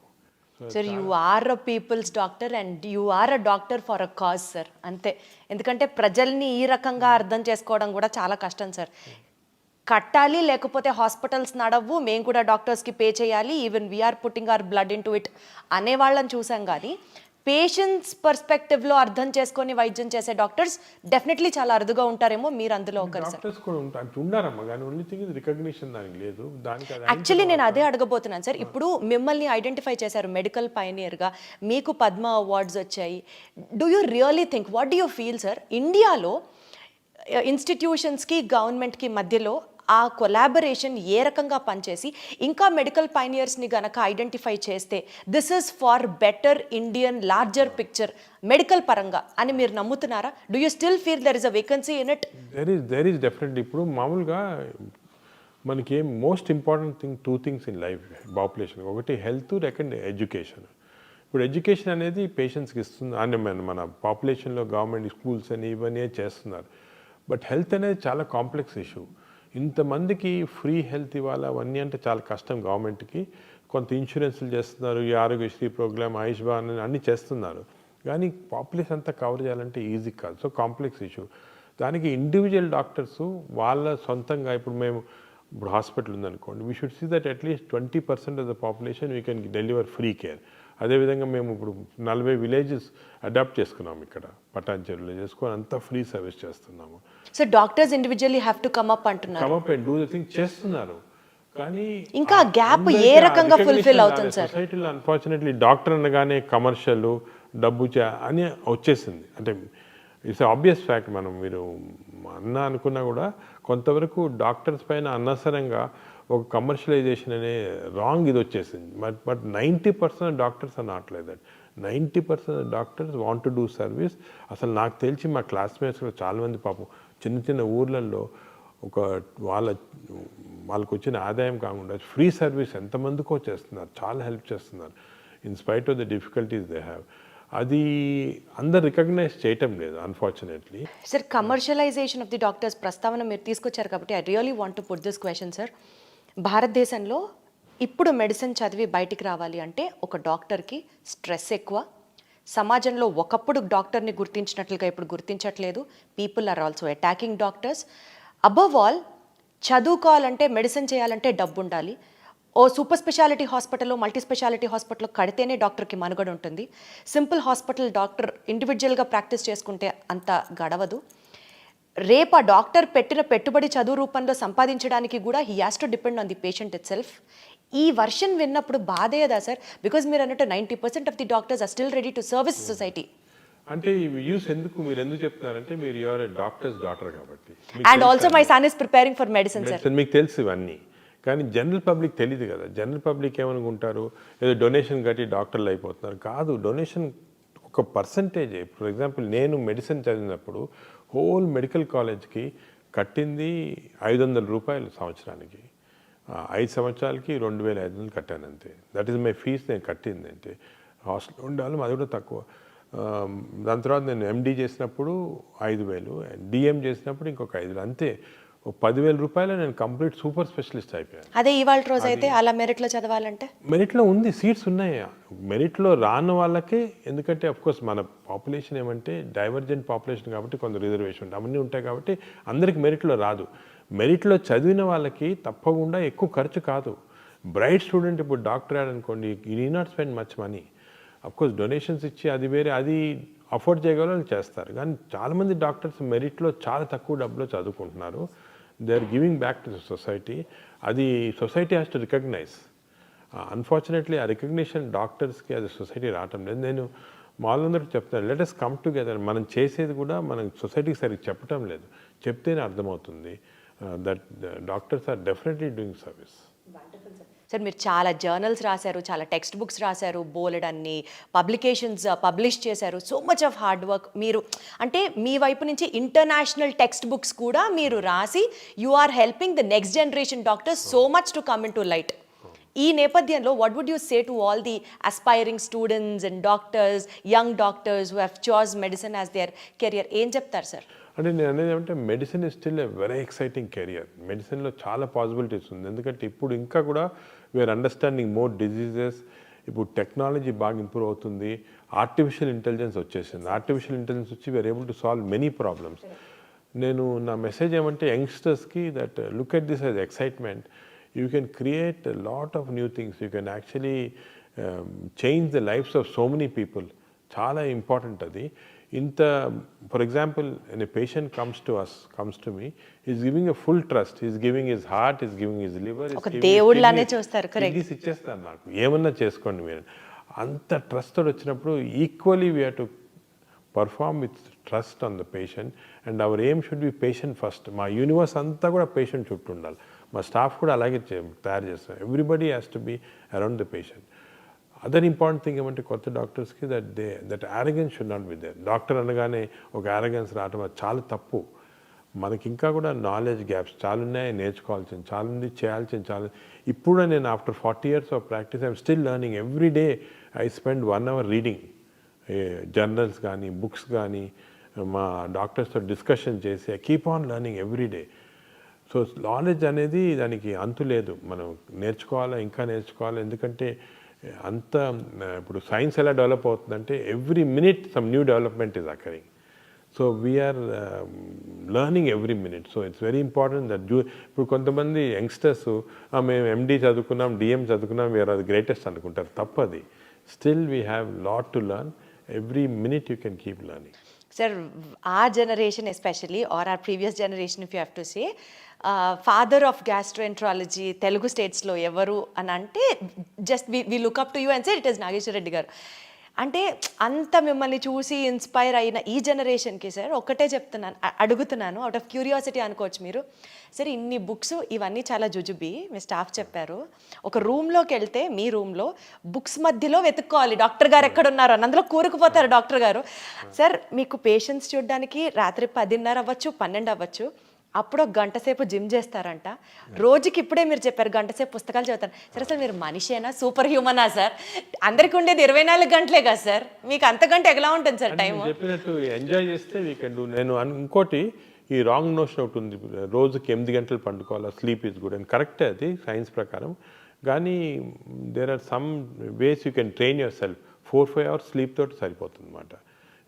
Sir you are a people's doctor and you are a doctor for a cause sir. అంతే. ఎందుకంటే ప్రజల్ని ఈ రకంగా అర్థం చేసుకోవడం కూడా చాలా కష్టం సార్. కట్టాలి లేకపోతే హాస్పిటల్స్ నడవు, మేము కూడా డాక్టర్స్కి పే చేయాలి, even we are putting our blood in to it అనే వాళ్ళని చూసాం. కానీ పేషెంట్స్ పర్స్పెక్టివ్లో అర్థం చేసుకొని వైద్యం చేసే డాక్టర్స్ డెఫినెట్లీ చాలా అరుదుగా ఉంటారేమో, మీరు అందులో ఒకరు సార్. డాక్టర్స్ కూడా ఉన్నారమ్మా, కానీ ఓన్లీ థింగ్ ఇస్ రికగ్నిషన్ దానికి లేదు. యాక్చువల్లీ నేను అదే అడగబోతున్నాను సార్. ఇప్పుడు మిమ్మల్ని ఐడెంటిఫై చేశారు మెడికల్ పైనియర్గా, మీకు పద్మ అవార్డ్స్ వచ్చాయి. Do you really think, what do you feel sir, ఇండియాలో ఇన్స్టిట్యూషన్స్కి గవర్నమెంట్కి మధ్యలో ఆ కొలాబరేషన్ ఏ రకంగా పనిచేసి ఇంకా మెడికల్ పైనియర్స్ని గనక ఐడెంటిఫై చేస్తే this is far better Indian larger picture medical పరంగా అని మీరు నమ్ముతున్నారా? Do you still feel there is a vacancy in it? There is definitely. ఇప్పుడు మామూలుగా మనకి most important thing 2 things in life population. ఒకటి హెల్త్, సెకండ్ ఎడ్యుకేషన్. ఇప్పుడు education అనేది పేషెంట్స్కి ఇస్తుంది అని మన పాపులేషన్లో గవర్నమెంట్ స్కూల్స్ అని ఇవన్నీ చేస్తున్నారు. బట్ హెల్త్ అనేది చాలా కాంప్లెక్స్ ఇష్యూ. ఇంతమందికి ఫ్రీ హెల్త్ ఇవ్వాలి అవన్నీ అంటే చాలా కష్టం గవర్నమెంట్కి. కొంత ఇన్సూరెన్స్లు చేస్తున్నారు, ఈ ఆరోగ్యశ్రీ ప్రోగ్రామ్, ఆయుష్మాన్ అన్నీ చేస్తున్నారు. కానీ పాపులేషన్ అంతా కవర్ చేయాలంటే ఈజీ కాదు. So complex issue. దానికి ఇండివిజువల్ డాక్టర్స్ వాళ్ళ సొంతంగా ఇప్పుడు హాస్పిటల్ ఉందనుకోండి, we should see that at least 20% of the population we can deliver free care. అదేవిధంగా మేము ఇప్పుడు 40 విలేజెస్ అడాప్ట్ చేసుకున్నాం ఇక్కడ పటాన్చెరులో చేసుకొని అంతా ఫ్రీ సర్వీస్ చేస్తున్నాము. So doctors individually have to come up అంటున్నారు. Come up and do the thing చేస్తున్నారు. కానీ ఇంకా గ్యాప్ ఏ రకంగా ఫుల్ఫిల్ అవుతుంది సార్? సొసైటీలో అన్ఫార్చునేట్లీ డాక్టర్ అనగానే కమర్షియల్ డబ్బు అని వచ్చేసింది. అంటే ఇట్స్ ఆబ్వియస్ ఫ్యాక్ట్. మీరు అనుకున్నా కూడా కొంతవరకు డాక్టర్స్ పైన అనవసరంగా ఒక కమర్షియలైజేషన్ అనే రాంగ్ ఇది వచ్చేసింది. But 90% doctors are not like that. 90% doctors want to do service. అసలు నాకు తెలిసి మా క్లాస్మేట్స్లో చాలామంది పాపం చిన్న చిన్న ఊర్లలో వాళ్ళకు వచ్చిన ఆదాయం కాకుండా ఫ్రీ సర్వీస్ ఎంతమందికో చేస్తున్నారు, చాలా హెల్ప్ చేస్తున్నారు in spite of the difficulties they have. అది అందరు రికగ్నైజ్ చేయటం లేదు unfortunately. Sir, commercialisation of the doctors ప్రస్తావన మీరు తీసుకొచ్చారు కాబట్టి I really want to put this question sir. భారతదేశంలో ఇప్పుడు మెడిసిన్ చదివి బయటికి రావాలి అంటే ఒక డాక్టర్కి స్ట్రెస్ ఎక్కువ. సమాజంలో ఒకప్పుడు డాక్టర్ని గుర్తించినట్లుగా ఇప్పుడు గుర్తించట్లేదు. People are also attacking doctors. Above all, చదువుకోవాలంటే మెడిసిన్ చేయాలంటే డబ్బు ఉండాలి. ఓ సూపర్ స్పెషాలిటీ హాస్పిటల్లో, మల్టీ స్పెషాలిటీ హాస్పిటల్లో కడితేనే డాక్టర్కి మనుగడ ఉంటుంది. సింపుల్ హాస్పిటల్ డాక్టర్ ఇండివిజువల్గా ప్రాక్టీస్ చేసుకుంటే అంత గడవదు. రేపు ఆ డాక్టర్ పెట్టిన పెట్టుబడి చదువు రూపంలో సంపాదించడానికి కూడా he has to depend on the patient itself. ఈ వర్షన్ విన్నప్పుడు బాధేయదా సార్? బికాజ్ మీరు అన్నట్టు 90% of the doctors are still ready to service society. అంటే ఈ వ్యూస్ మీరు ఎందుకు చెప్తున్నారంటే మీరు యువర్ డాక్టర్స్ డాటర్ కాబట్టి. And also my son is preparing for medicine sir. మీకు తెలుసు ఇవన్నీ, కానీ జనరల్ పబ్లిక్ తెలియదు కదా. జనరల్ పబ్లిక్ ఏమనుకుంటారు, ఏదో డొనేషన్ కట్టి డాక్టర్లు అయిపోతున్నారు. కాదు, డొనేషన్ ఒక పర్సంటేజ్. ఫర్ ఎగ్జాంపుల్ నేను మెడిసిన్ చదివినప్పుడు హోల్ మెడికల్ కాలేజ్కి కట్టింది 500 రూపాయలు సంవత్సరానికి. 5 సంవత్సరాలకి 2500 కట్టాను అంతే. That is my fees. నేను కట్టింది అంటే హాస్టల్లో ఉండాలి, అది కూడా తక్కువ. దాని తర్వాత నేను ఎండి చేసినప్పుడు 5000, డిఎం చేసినప్పుడు ఇంకొక 5000, అంతే. 10,000 రూపాయలు నేను కంప్లీట్ సూపర్ స్పెషలిస్ట్ అయిపోయాను. అదే ఇవాళ రోజు అయితే అలా మెరిట్లో చదవాలంటే మెరిట్లో ఉంది, సీట్స్ ఉన్నాయి. మెరిట్లో రాని వాళ్ళకే, ఎందుకంటే అఫ్కోర్స్ మన పాపులేషన్ ఏమంటే డైవర్జెంట్ పాపులేషన్ కాబట్టి కొంత రిజర్వేషన్ అవన్నీ ఉంటాయి కాబట్టి అందరికి మెరిట్లో రాదు. మెరిట్లో చదివిన వాళ్ళకి తప్పకుండా ఎక్కువ ఖర్చు కాదు. బ్రైట్ స్టూడెంట్ ఇప్పుడు డాక్టర్ అనుకోండి, you need not spend much money. Of course donations ఇచ్చి అది వేరే, అది అఫోర్డ్ చేయగల చేస్తారు. కానీ చాలామంది డాక్టర్స్ మెరిట్లో చాలా తక్కువ డబ్బులో చదువుకుంటున్నారు. They are giving back to the society. అది society has to recognise. Unfortunately ఆ రికగ్నిషన్ డాక్టర్స్కి అది సొసైటీ రావటం లేదు. నేను వాళ్ళందరికీ చెప్తాను, లెట్ us కమ్ టుగెదర్. మనం చేసేది కూడా మనం సొసైటీకి సరిగ్గా చెప్పటం లేదు. చెప్తేనే అర్థమవుతుంది. That doctors are definitely doing service. Sir, మీరు చాలా జర్నల్స్ రాశారు, చాలా టెక్స్ట్ బుక్స్ రాశారు, బోలెడ్ అన్ని పబ్లికేషన్స్ పబ్లిష్ చేశారు. So much of hard work. మీరు అంటే మీ వైపు నుంచి ఇంటర్నేషనల్ టెక్స్ట్ బుక్స్ కూడా మీరు రాసి you are helping the next generation doctors so much to come in to light. ఈ నేపథ్యంలో what would you say to all the aspiring students and doctors, young doctors who have chose medicine as their career? ఏం చెప్తారు సార్? అంటే నేను అనేది ఏమంటే medicine is still a very exciting career. మెడిసిన్లో చాలా పాసిబిలిటీస్ ఉంది. ఎందుకంటే ఇప్పుడు ఇంకా కూడా వీఆర్ అండర్స్టాండింగ్ మోర్ డిజీజెస్. ఇప్పుడు టెక్నాలజీ బాగా ఇంప్రూవ్ అవుతుంది. ఆర్టిఫిషియల్ ఇంటెలిజెన్స్ వచ్చేసింది. ఆర్టిఫిషియల్ ఇంటెలిజెన్స్ వచ్చి we are able to solve many problems. నేను నా మెసేజ్ ఏమంటే యంగ్స్టర్స్కి that look at this as excitement. You can create lot of new things. You can actually change the lifes of so many people. చాలా important అది. For example, when a patient comes to me, he's giving a full trust. He's giving his heart, he's giving his liver. ఒక దేవుళ్ళనే చూస్తారు. Correct. ఇది ఇచ్చేస్తారు నాకు, ఏమన్నా చేసుకోండి మీరు. అంత ట్రస్ట్ వచ్చినప్పుడు equally we have to perform with trust on the patient, and our aim should be patient first. మా యూనివర్స్ అంతా కూడా పేషెంట్ చుట్టూ ఉండాలి. మా స్టాఫ్ కూడా అలాగే తయారు చేస్తాం. Everybody has to be around the patient. Other important thing ఏమంటే కొత్త డాక్టర్స్కి that arrogance should not be there. Doctor అనగానే ఒక arrogance రావటం అది చాలా తప్పు. మనకి ఇంకా కూడా నాలెడ్జ్ గ్యాప్స్ చాలా ఉన్నాయి, నేర్చుకోవాల్సింది చాలా ఉంది, చేయాల్సింది చాలా. ఇప్పుడు నేను after 40 years of practice I'm still learning. Every day I spend 1 hour reading journals కానీ బుక్స్ కానీ మా డాక్టర్స్తో డిస్కషన్ చేసి I keep on learning every day. So knowledge అనేది దానికి అంతు లేదు. మనం నేర్చుకోవాలా, ఇంకా నేర్చుకోవాలి. ఎందుకంటే అంత ఇప్పుడు సైన్స్ ఎలా డెవలప్ అవుతుందంటే every minute some new development is occurring. So we're learning every minute. So it's very important that ఇప్పుడు కొంతమంది యంగ్స్టర్స్ మేము ఎండి చదువుకున్నాం, డిఎం చదువుకున్నాం, వీఆర్ అది గ్రేటెస్ట్ అనుకుంటారు. తప్పది. Still we have lot to learn. Every minute you can keep learning. Sir, our generation especially, or our previous generation if you have to say, father of gastroenterology Telugu states lo evaru అని అంటే just we look up to you and say it is Nageshwar Reddy garu. అంటే అంత మిమ్మల్ని చూసి inspire అయిన ఈ జనరేషన్కి sir ఒకటే చెప్తున్నాను, అడుగుతున్నాను, అవుట్ ఆఫ్ క్యూరియాసిటీ అనుకోవచ్చు మీరు. సార్ ఇన్ని బుక్స్ ఇవన్నీ చాలా జుజుబి, మీ స్టాఫ్ చెప్పారు. ఒక రూమ్లోకి వెళ్తే మీ రూమ్లో బుక్స్ మధ్యలో వెతుక్కోవాలి డాక్టర్ గారు ఎక్కడున్నారు అని, అందులో కూరుకుపోతారు డాక్టర్ గారు. సార్ మీకు పేషెంట్స్ చూడడానికి రాత్రి 10:30 అవ్వచ్చు, 12 అవ్వచ్చు, అప్పుడు ఒక గంట సేపు జిమ్ చేస్తారంట. రోజుకి ఇప్పుడే మీరు చెప్పారు గంట సేపు పుస్తకాలు చదువుతారు. సరే అసలు మీరు మనిషేనా, సూపర్ హ్యూమనా సార్? అందరికి ఉండేది 24 గంటలే కదా సార్, మీకు అంతకంటే ఎలా ఉంటుంది సార్ టైం? చెప్పినట్టు ఎంజాయ్ చేస్తే వీ కెన్ డూ. నేను ఇంకోటి ఈ రాంగ్ నోషన్ ఒకటి ఉంది, రోజుకి 8 గంటలు పండుకోవాలా, స్లీప్ ఈజ్ గుడ్ అని. కరెక్టే అది సైన్స్ ప్రకారం. కానీ there are some ways you can train yourself. 4-5 hours sleep తోటి సరిపోతుంది అన్నమాట.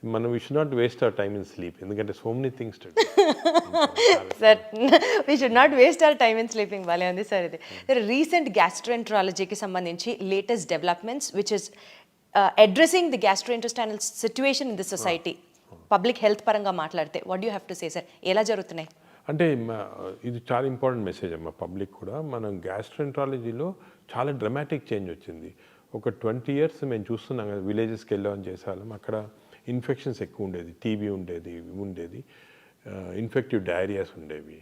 మనం we should not waste our time in sleep, ఎందుకంటే so many things to do. Sir we should not waste our time in sleeping. బాలే ఉంది sir ఇది. Sir recent గ్యాస్ట్రోఎంట్రాలజీకి సంబంధించి latest developments which is addressing the gastrointestinal situation in the society, public health పరంగా మాట్లాడితే what you have to say sir? ఎలా జరుగుతున్నాయి? అంటే ఇది చాలా ఇంపార్టెంట్ మెసేజ్ అమ్మా పబ్లిక్ కూడా. మనం గ్యాస్ట్రోఎంట్రాలజీలో చాలా డ్రమాటిక్ చేంజ్ వచ్చింది. ఒక 20 years మేము చూస్తున్నాం కదా, విలేజెస్కి వెళ్ళామని చేసేవాళ్ళం. అక్కడ ఇన్ఫెక్షన్స్ ఎక్కువ ఉండేది, టీబీ ఉండేది, ఇన్ఫెక్టివ్ డయేరియాస్ ఉండేవి,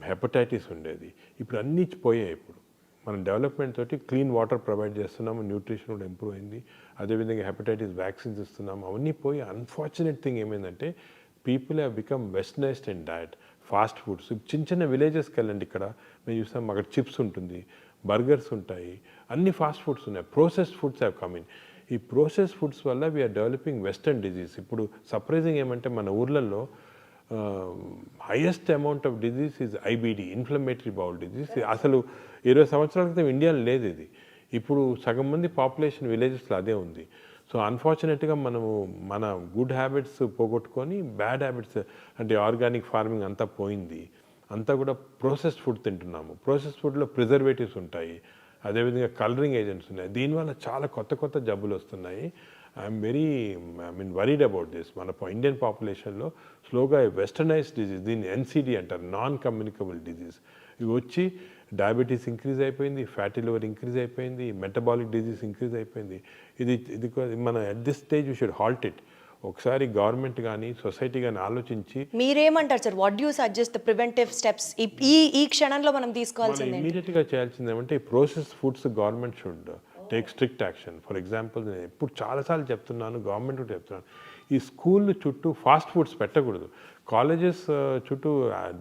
హెపటైటిస్ ఉండేది. ఇప్పుడు అన్నీ పోయాయి. ఇప్పుడు మనం డెవలప్మెంట్ తోటి క్లీన్ వాటర్ ప్రొవైడ్ చేస్తున్నాము, న్యూట్రిషన్ కూడా ఇంప్రూవ్ అయింది. అదేవిధంగా హెపటైటిస్ వ్యాక్సిన్స్ ఇస్తున్నాము, అవన్నీ పోయి. అన్ఫార్చునేట్ థింగ్ ఏమైందంటే people have become westernised in diet. Fast foods చిన్న చిన్న విలేజెస్కి వెళ్ళండి, ఇక్కడ మేము చూస్తాం అక్కడ చిప్స్ ఉంటుంది, బర్గర్స్ ఉంటాయి, అన్ని ఫాస్ట్ ఫుడ్స్ ఉన్నాయి. Processed foods have come in. ఈ ప్రోసెస్ ఫుడ్స్ వల్ల వీఆర్ డెవలపింగ్ వెస్టర్న్ డిజీజ్. ఇప్పుడు సర్ప్రైజింగ్ ఏమంటే మన ఊర్లలో highest amount of disease is IBD, inflammatory bowl disease. అసలు 20 సంవత్సరాల క్రితం ఇండియాలో లేదు ఇది. ఇప్పుడు సగం మంది పాపులేషన్ విలేజెస్లో అదే ఉంది. సో అన్ఫార్చునేట్గా మనము మన గుడ్ హ్యాబిట్స్ పోగొట్టుకొని బ్యాడ్ హ్యాబిట్స్ అంటే ఆర్గానిక్ ఫార్మింగ్ అంతా పోయింది. అంతా కూడా ప్రాసెస్డ్ ఫుడ్ తింటున్నాము. ప్రాసెస్డ్ ఫుడ్లో ప్రిజర్వేటివ్స్ ఉంటాయి, అదేవిధంగా కలరింగ్ ఏజెంట్స్ ఉన్నాయి. దీనివల్ల చాలా కొత్త జబ్బులు వస్తున్నాయి. I'm worried about this. మన ఇండియన్ పాపులేషన్లో స్లోగా వెస్టర్నైజ్డ్ డిజీజ్, దీన్ని ఎన్సిడి అంటారు, నాన్ కమ్యూనికబుల్ డిజీజ్. ఇవి వచ్చి డయాబెటీస్ ఇంక్రీజ్ అయిపోయింది, ఫ్యాటీ లివర్ ఇంక్రీజ్ అయిపోయింది, మెటబాలిక్ డిజీజ్ ఇంక్రీజ్ అయిపోయింది. ఇది మన at this stage we should halt it. ఒకసారి గవర్నమెంట్ కానీ సొసైటీ కానీ ఆలోచించి. మీరేమంటారు sir? What you suggest the preventive steps ఈ క్షణంలో మనం తీసుకోవాల్సింది? ఇమీడియట్గా చేయాల్సింది ఏమంటే ఈ process foods government should take strict action. For example నేను ఎప్పుడు చాలాసార్లు చెప్తున్నాను, గవర్నమెంట్ కూడా చెప్తున్నాను, ఈ స్కూల్ చుట్టూ ఫాస్ట్ ఫుడ్స్ పెట్టకూడదు. కాలేజెస్ చుట్టూ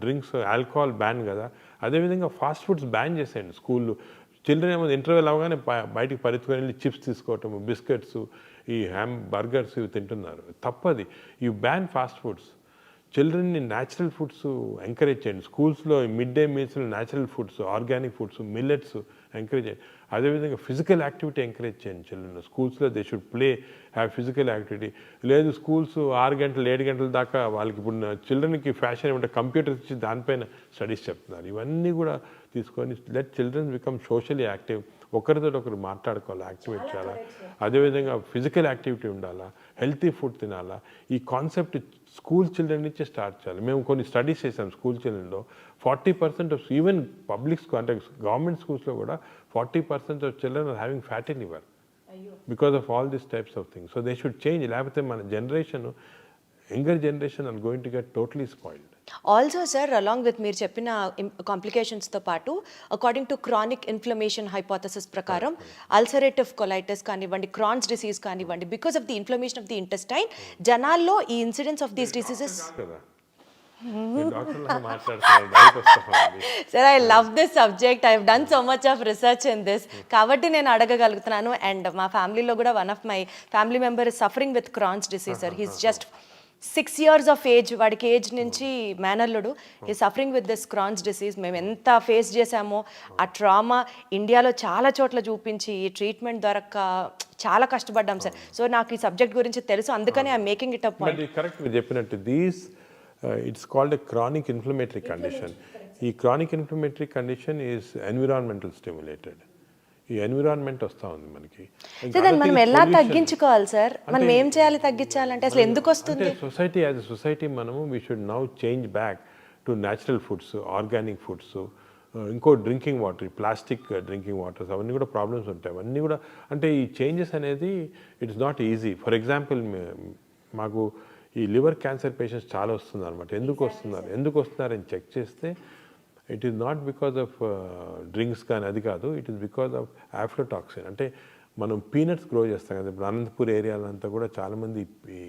డ్రింక్స్, ఆల్కహాల్ బ్యాన్ కదా, అదేవిధంగా ఫాస్ట్ ఫుడ్స్ బ్యాన్ చేసేయండి. స్కూళ్ళు చిల్డ్రన్ ఏమో ఇంటర్వెల్ అవగానే బయటికి పరిగెత్తుకొని వెళ్ళి చిప్స్ తీసుకోవటము, బిస్కెట్స్, ఈ బర్గర్స్ ఇవి తింటున్నారు. తప్పది. You ban fast foods. చిల్డ్రన్ని న్యాచురల్ ఫుడ్స్ ఎంకరేజ్ చేయండి. స్కూల్స్లో మిడ్ డే మీల్స్లో natural foods, organic foods, millets encourage చేయండి. అదేవిధంగా ఫిజికల్ యాక్టివిటీ ఎంకరేజ్ చేయండి చిల్డ్రన్. స్కూల్స్లో they should play, have physical activity. లేదు స్కూల్స్ 6 గంటలు 7 గంటల దాకా వాళ్ళకి ఇప్పుడు చిల్డ్రన్కి ఫ్యాషన్ ఏమంటే కంప్యూటర్స్ ఇచ్చి దానిపైన స్టడీస్ చెప్తున్నారు. ఇవన్నీ కూడా తీసుకొని let children become socially active. ఒకరితో ఒకరు మాట్లాడుకోవాలి, యాక్టివేట్ చేయాలా. అదేవిధంగా ఫిజికల్ యాక్టివిటీ ఉండాలా, హెల్తీ ఫుడ్ తినాలా. ఈ కాన్సెప్ట్ స్కూల్ చిల్డ్రన్ నుంచే స్టార్ట్ చేయాలి. మేము కొన్ని స్టడీస్ చేసాం స్కూల్ చిల్డ్రన్లో. 40% ఆఫ్ ఈవెన్ పబ్లిక్ స్కూల్ అంటే గవర్నమెంట్ స్కూల్స్లో కూడా 40% of children are having fatty liver because of all these types of things. So they should change. లేకపోతే మన generation younger generation are going to get totally spoiled. Also sir along with మీరు చెప్పిన కాంప్లికేషన్స్తో పాటు according to chronic inflammation hypothesis ప్రకారం ulcerative colitis కానివ్వండి, Crohn's disease కానివ్వండి, because of the inflammation of the intestine జనాల్లో ఈ ఇన్సిడెన్స్ ఆఫ్ దీస్ డిసీజెస్. కదా డాక్టర్లా మాట్లాడుతున్నారు, డౌట్ వస్తుంది. Sir I love this subject, I have done so much of research in this, కాబట్టి నేను అడగగలుగుతున్నాను. అండ్ మా ఫ్యామిలీలో కూడా one of my family member is suffering with Crohn's disease sir. He's just 6 years of age, వాడికి age నుంచి మేనల్లుడు ఈ suffering with this Crohn's disease. మేము ఎంత ఫేస్ చేసామో ఆ ట్రామా ఇండియాలో చాలా చోట్ల చూపించి ఈ ట్రీట్మెంట్ దొరక్క చాలా కష్టపడ్డాం సార్. సో నాకు ఈ సబ్జెక్ట్ గురించి తెలుసు, అందుకని I making it up point. Correct మీరు చెప్పినట్టు it's called a chronic inflammatory condition. ఈ chronic inflammatory condition is environmental stimulated. ఈ ఎన్విరాన్మెంట్ వస్తూ ఉంది మనకి. దాన్ని మనం ఎలా తగ్గించుకోవాలి సార్? మనం ఏం చేయాలి తగ్గించాలంటే? అసలు ఎందుకు వస్తుంది? సొసైటీ యాజ్ ఎ సొసైటీ మనము we should now change back to natural foods, organic foods. ఇంకో drinking water, plastic drinking waters, అవన్నీ కూడా ప్రాబ్లమ్స్ ఉంటాయి. అవన్నీ కూడా అంటే ఈ చేంజెస్ అనేది it's not easy. For example మాకు ఈ లివర్ క్యాన్సర్ పేషెంట్స్ చాలా వస్తున్నారు అనమాట. ఎందుకు వస్తున్నారని చెక్ చేస్తే it is not because of drinks కానీ అది కాదు, ఇట్ ఈస్ బికాజ్ ఆఫ్ ఆఫ్లోటాక్సిన్. అంటే మనం పీనట్స్ గ్రో చేస్తాం కదా, ఇప్పుడు అనంతపూర్ ఏరియాలంతా కూడా చాలామంది ఈ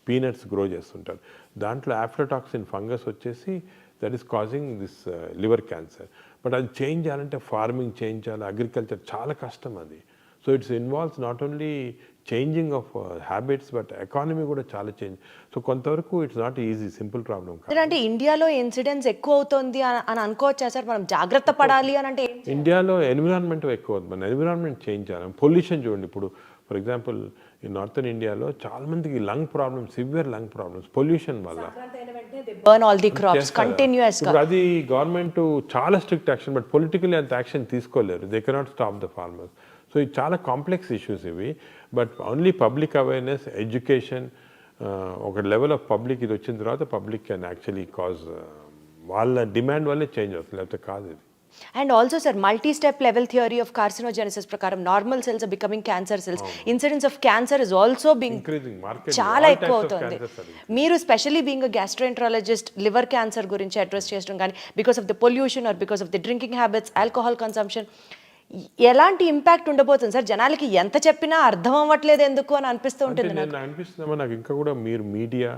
పీనట్స్ గ్రో చేస్తుంటారు. దాంట్లో ఆఫ్లోటాక్సిన్ ఫంగస్ వచ్చేసి that is causing this liver cancer. But అది చేంజ్ చేయాలంటే ఫార్మింగ్ చేంజ్ చేయాలి, అగ్రికల్చర్ చాలా కష్టం అది. So it's involves not only changing of habits but economy కూడా చాలా చేంజ్. సో కొంతవరకు it's not easy, simple problem కాదు. అంటే ఇండియాలో ఇన్సిడెన్స్ ఎక్కువ అవుతుంది అని అనుకోవచ్చా సార్? మనం జాగ్రత్త పడాలి అని అంటే ఇండియాలో ఎన్విరాన్మెంట్ ఎక్కువ అవుతుంది. మన ఎన్విరాన్మెంట్ చేంజ్ చేయాలి. పొల్యూషన్ చూడండి, ఇప్పుడు ఫర్ ఎగ్జాంపుల్ ఈ నార్థన్ ఇండియాలో చాలా మందికి lung problems, severe lung problems pollution వల్ల. Burn all the crops continuous గా. ఇప్పుడు అది గవర్నమెంట్ చాలా స్ట్రిక్ట్ యాక్షన్, బట్ పొలిటికల్లీ అంత యాక్షన్ తీసుకోలేరు. They cannot stop the farmers. So ఇది చాలా కాంప్లెక్స్ ఇష్యూస్ ఇవి. But only public awareness, education, ఒక లెవెల్ ఆఫ్ పబ్లిక్ ఇది వచ్చిన తర్వాత పబ్లిక్ కెన్ యాక్చువల్లీ కాజ్, వాళ్ళ డిమాండ్ వల్లే చేంజ్ అవుతుంది, లేకపోతే కాదు ఇది. And also sir multi step level theory of carcinogenesis ప్రకారం normal cells are becoming cancer cells. Incidence of cancer is also being చాలా ఎక్కువ అవుతుంది. మీరు specially being a gastroenterologist liver cancer గురించి అడ్రస్ చేయడం కానీ because of the pollution or because of the drinking habits, alcohol consumption, ఎలాంటి impact ఉండబోతుంది sir? జనాలకి ఎంత చెప్పినా అర్థం అవ్వట్లేదు ఎందుకు అని అనిపిస్తూ ఉంటుంది. అనిపిస్తుందమ్మా నాకు ఇంకా కూడా మీరు media,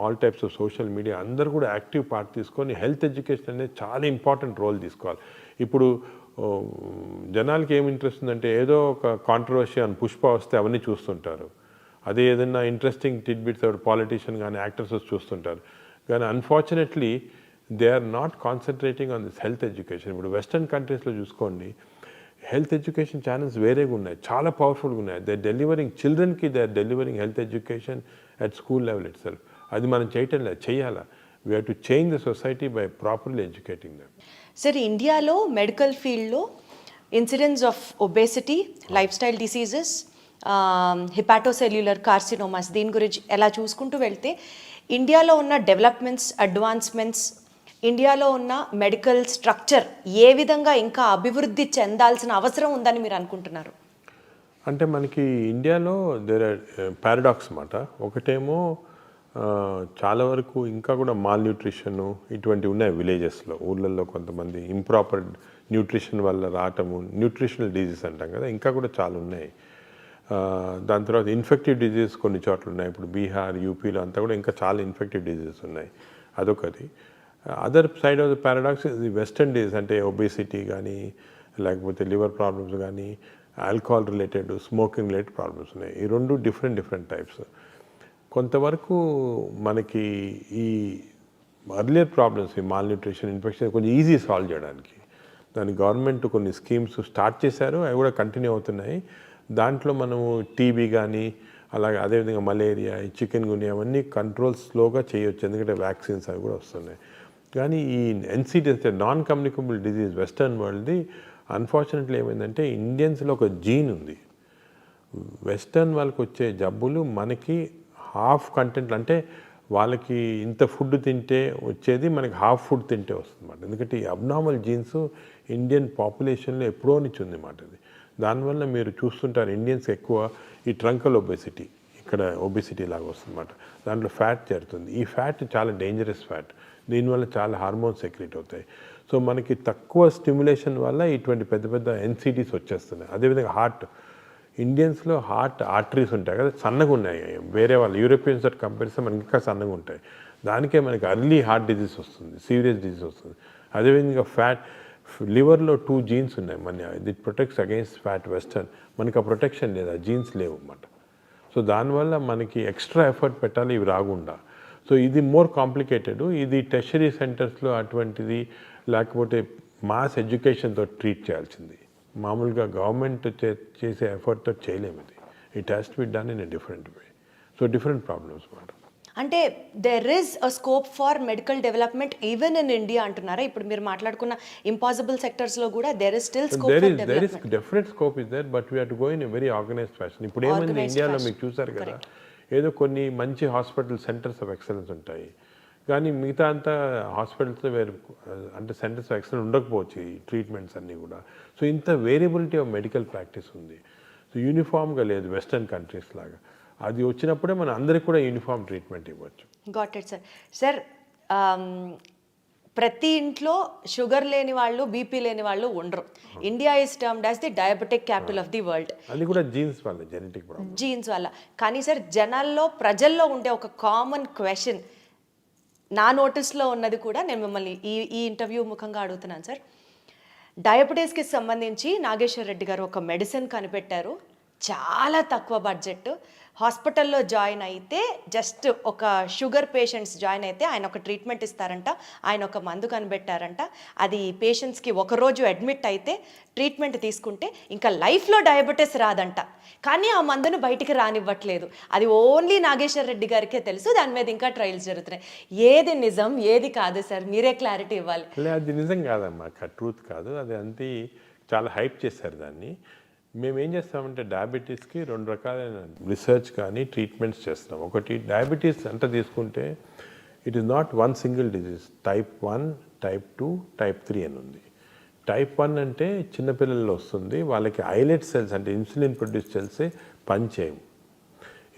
all types of social media అందరూ కూడా యాక్టివ్ పార్ట్ తీసుకొని హెల్త్ ఎడ్యుకేషన్ అనేది చాలా ఇంపార్టెంట్ రోల్ తీసుకోవాలి. ఇప్పుడు జనాలకి ఏమి ఇంట్రెస్ట్ ఉందంటే ఏదో ఒక కాంట్రవర్సీ అని పుష్ప వస్తే అవన్నీ చూస్తుంటారు. అదే ఏదైనా ఇంట్రెస్టింగ్ టిడ్బిట్స్ పాలిటీషియన్ కానీ యాక్టర్స్ చూస్తుంటారు. కానీ unfortunately they are not concentrating on this health education. ఇప్పుడు వెస్టర్న్ కంట్రీస్లో చూసుకోండి, హెల్త్ ఎడ్యుకేషన్ ఛానల్స్ వేరేగా ఉన్నాయి, చాలా పవర్ఫుల్గా ఉన్నాయి. దే డెలివరింగ్ చిల్డ్రన్కి, they are delivering health education at school level itself. అది మనం చేయటం లేదు, చేయాలా. We have to change the society by properly educating them. Sir ఇండియాలో మెడికల్ ఫీల్డ్లో incidence of obesity, lifestyle diseases, hepatocellular carcinomas, దీని గురించి ఎలా చూసుకుంటూ వెళ్తే ఇండియాలో ఉన్న డెవలప్మెంట్స్, అడ్వాన్స్మెంట్స్, ఇండియాలో ఉన్న మెడికల్ స్ట్రక్చర్ ఏ విధంగా ఇంకా అభివృద్ధి చెందాల్సిన అవసరం ఉందని మీరు అనుకుంటున్నారు? అంటే మనకి ఇండియాలో దేర్ ఆర్ పారాడాక్స్ అన్నమాట. ఒకటేమో చాలా వరకు ఇంకా కూడా మాల్ న్యూట్రిషన్ ఇటువంటివి ఉన్నాయి విలేజెస్లో, ఊళ్ళల్లో కొంతమంది ఇంప్రాపర్ న్యూట్రిషన్ వల్ల రావటము, న్యూట్రిషనల్ డిజీజ్ అంటాం కదా, ఇంకా కూడా చాలా ఉన్నాయి. దాని తర్వాత ఇన్ఫెక్టివ్ డిజీజ్ కొన్ని చోట్ల ఉన్నాయి. ఇప్పుడు బీహార్, యూపీలో అంతా కూడా ఇంకా చాలా ఇన్ఫెక్టివ్ డిజీజెస్ ఉన్నాయి. అదొకటి. Other side of the paradox the western disease, అంటే ఒబేసిటీ కానీ లేకపోతే లివర్ ప్రాబ్లమ్స్ కానీ, alcohol related, smoking related problems ఉన్నాయి. ఈ రెండు డిఫరెంట్ టైప్స్. కొంతవరకు మనకి ఈ అర్లియర్ ప్రాబ్లమ్స్, ఈ మాల్ న్యూట్రిషన్, ఇన్ఫెక్షన్ కొంచెం ఈజీ సాల్వ్ చేయడానికి దాని గవర్నమెంట్ కొన్ని స్కీమ్స్ స్టార్ట్ చేశారు, అవి కూడా కంటిన్యూ అవుతున్నాయి. దాంట్లో మనము టీబీ కానీ అలాగే అదేవిధంగా మలేరియా, చికెన్ గున్యా అవన్నీ కంట్రోల్ స్లోగా చేయొచ్చు, ఎందుకంటే వ్యాక్సిన్స్ అవి కూడా వస్తున్నాయి. కానీ ఈ NCDs, non communicable disease western వరల్డ్ది అన్ఫార్చునేట్లీ ఏమైందంటే ఇండియన్స్లో ఒక జీన్ ఉంది. వెస్టర్న్ వాళ్ళకి వచ్చే జబ్బులు మనకి హాఫ్ కంటెంట్, అంటే వాళ్ళకి ఇంత ఫుడ్ తింటే వచ్చేది మనకి హాఫ్ ఫుడ్ తింటే వస్తుంది అన్నమాట. ఎందుకంటే ఈ అబ్నార్మల్ జీన్స్ ఇండియన్ పాపులేషన్లో ఎప్పుడో నుంచి ఉంది అన్నమాట. అది దానివల్ల మీరు చూస్తుంటారు ఇండియన్స్ ఎక్కువ ఈ ట్రంకల్ ఒబెసిటీ, ఈ ఇక్కడ ఒబిసిటీ లాగా వస్తుంది అనమాట. దాంట్లో ఫ్యాట్ చేరుతుంది. ఈ ఫ్యాట్ చాలా డేంజరస్ ఫ్యాట్. దీనివల్ల చాలా హార్మోన్స్ సెక్రెట్ అవుతాయి. సో మనకి తక్కువ స్టిమ్యులేషన్ వల్ల ఇటువంటి పెద్ద పెద్ద ఎన్సిటీస్ వచ్చేస్తున్నాయి. అదేవిధంగా ఇండియన్స్లో హార్ట్ ఆర్టరీస్ ఉంటాయి కదా, సన్నగా ఉన్నాయి. వేరే వాళ్ళు యూరోపియన్స్ తోటి కంపారిజన్ మనకి ఇంకా సన్నగా ఉంటాయి. దానికే మనకి అర్లీ హార్ట్ డిజీజ్ వస్తుంది, సీరియస్ డిజీజ్ వస్తుంది. అదేవిధంగా లివర్లో 2 జీన్స్ ఉన్నాయి. It protects against fat western. మనకి ఆ ప్రొటెక్షన్ లేదు, ఆ జీన్స్ లేవు అన్నమాట. సో దానివల్ల మనకి ఎక్స్ట్రా ఎఫర్ట్ పెట్టాలి ఇవి రాకుండా. సో ఇది మోర్ కాంప్లికేటెడ్. ఇది టెర్షరీ సెంటర్స్లో అటువంటిది, లేకపోతే మాస్ ఎడ్యుకేషన్తో ట్రీట్ చేయాల్సింది. మామూలుగా గవర్నమెంట్ చేసే ఎఫర్ట్తో చేయలేము ఇది. It has to be done in a different way. So different problems మాట. అంటే there is a scope for medical development even in India అంటున్నారా? ఇప్పుడు మీరు మాట్లాడుకున్న ఇంపాసిబుల్ సెక్టర్స్లో కూడా there is still scope for development. Definite scope is there, but we have to go in a very organised fashion. ఇప్పుడు ఏమైంది ఇండియాలో మీకు చూసారు కదా, ఏదో కొన్ని మంచి హాస్పిటల్ సెంటర్స్ ఆఫ్ ఎక్సలెన్స్ ఉంటాయి, కానీ మిగతా అంతా హాస్పిటల్స్ వేరు, అంటే సెంటర్స్ ఆఫ్ ఎక్సలెన్స్ ఉండకపోవచ్చు ఈ ట్రీట్మెంట్స్ అన్నీ కూడా. సో ఇంత వేరియబిలిటీ ఆఫ్ మెడికల్ ప్రాక్టీస్ ఉంది. సో యూనిఫామ్గా లేదు వెస్టర్న్ కంట్రీస్ లాగా. అది వచ్చినప్పుడే మన అందరికి కూడా యూనిఫామ్ ట్రీట్మెంట్ ఇవ్వచ్చు. Got it sir. సార్ ప్రతి ఇంట్లో షుగర్ లేని వాళ్ళు, బీపీ లేని వాళ్ళు ఉండరు. India is termed as the diabetic capital of the world. అది కూడా జీన్స్ వల్ల, జెనెటిక్ ప్రాబ్లమ్, జీన్స్ వల్ల. కానీ సార్ ప్రజల్లో ఉండే ఒక కామన్ క్వశ్చన్, నా నోటీస్లో ఉన్నది కూడా నేను మిమ్మల్ని ఈ ఇంటర్వ్యూ ముఖంగా అడుగుతున్నాను సార్. డయాబెటీస్కి సంబంధించి నాగేశ్వర్ రెడ్డి గారు ఒక మెడిసిన్ కనిపెట్టారు, చాలా తక్కువ బడ్జెట్. హాస్పిటల్లో జాయిన్ అయితే జస్ట్ ఒక షుగర్ పేషెంట్స్ జాయిన్ అయితే ఆయన ఒక ట్రీట్మెంట్ ఇస్తారంట, ఆయన ఒక మందు కనిపెట్టారంట. అది పేషెంట్స్కి ఒకరోజు అడ్మిట్ అయితే ట్రీట్మెంట్ తీసుకుంటే ఇంకా లైఫ్లో డయాబెటీస్ రాదంట. కానీ ఆ మందును బయటికి రానివ్వట్లేదు. అది ఓన్లీ నాగేశ్వర్ రెడ్డి గారికే తెలుసు. దాని మీద ఇంకా ట్రయల్స్ జరుగుతున్నాయి. ఏది నిజం, ఏది కాదు సార్, మీరే క్లారిటీ ఇవ్వాలి. అది నిజం కాదమ్మా, ట్రూత్ కాదు అది. అంతే చాలా హైప్ చేశారు దాన్ని. మేము ఏం చేస్తామంటే డయాబెటీస్కి 2 రకాలైన రీసెర్చ్ కానీ ట్రీట్మెంట్స్ చేస్తాం. ఒకటి డయాబెటీస్ అంతా తీసుకుంటే it is not one single disease. Type 1, type 2, type 3 అని ఉంది. టైప్ 1 అంటే చిన్నపిల్లల్లో వస్తుంది. వాళ్ళకి ఐలెట్ సెల్స్ అంటే ఇన్సులిన్ ప్రొడ్యూస్ సెల్సే పనిచేయవు.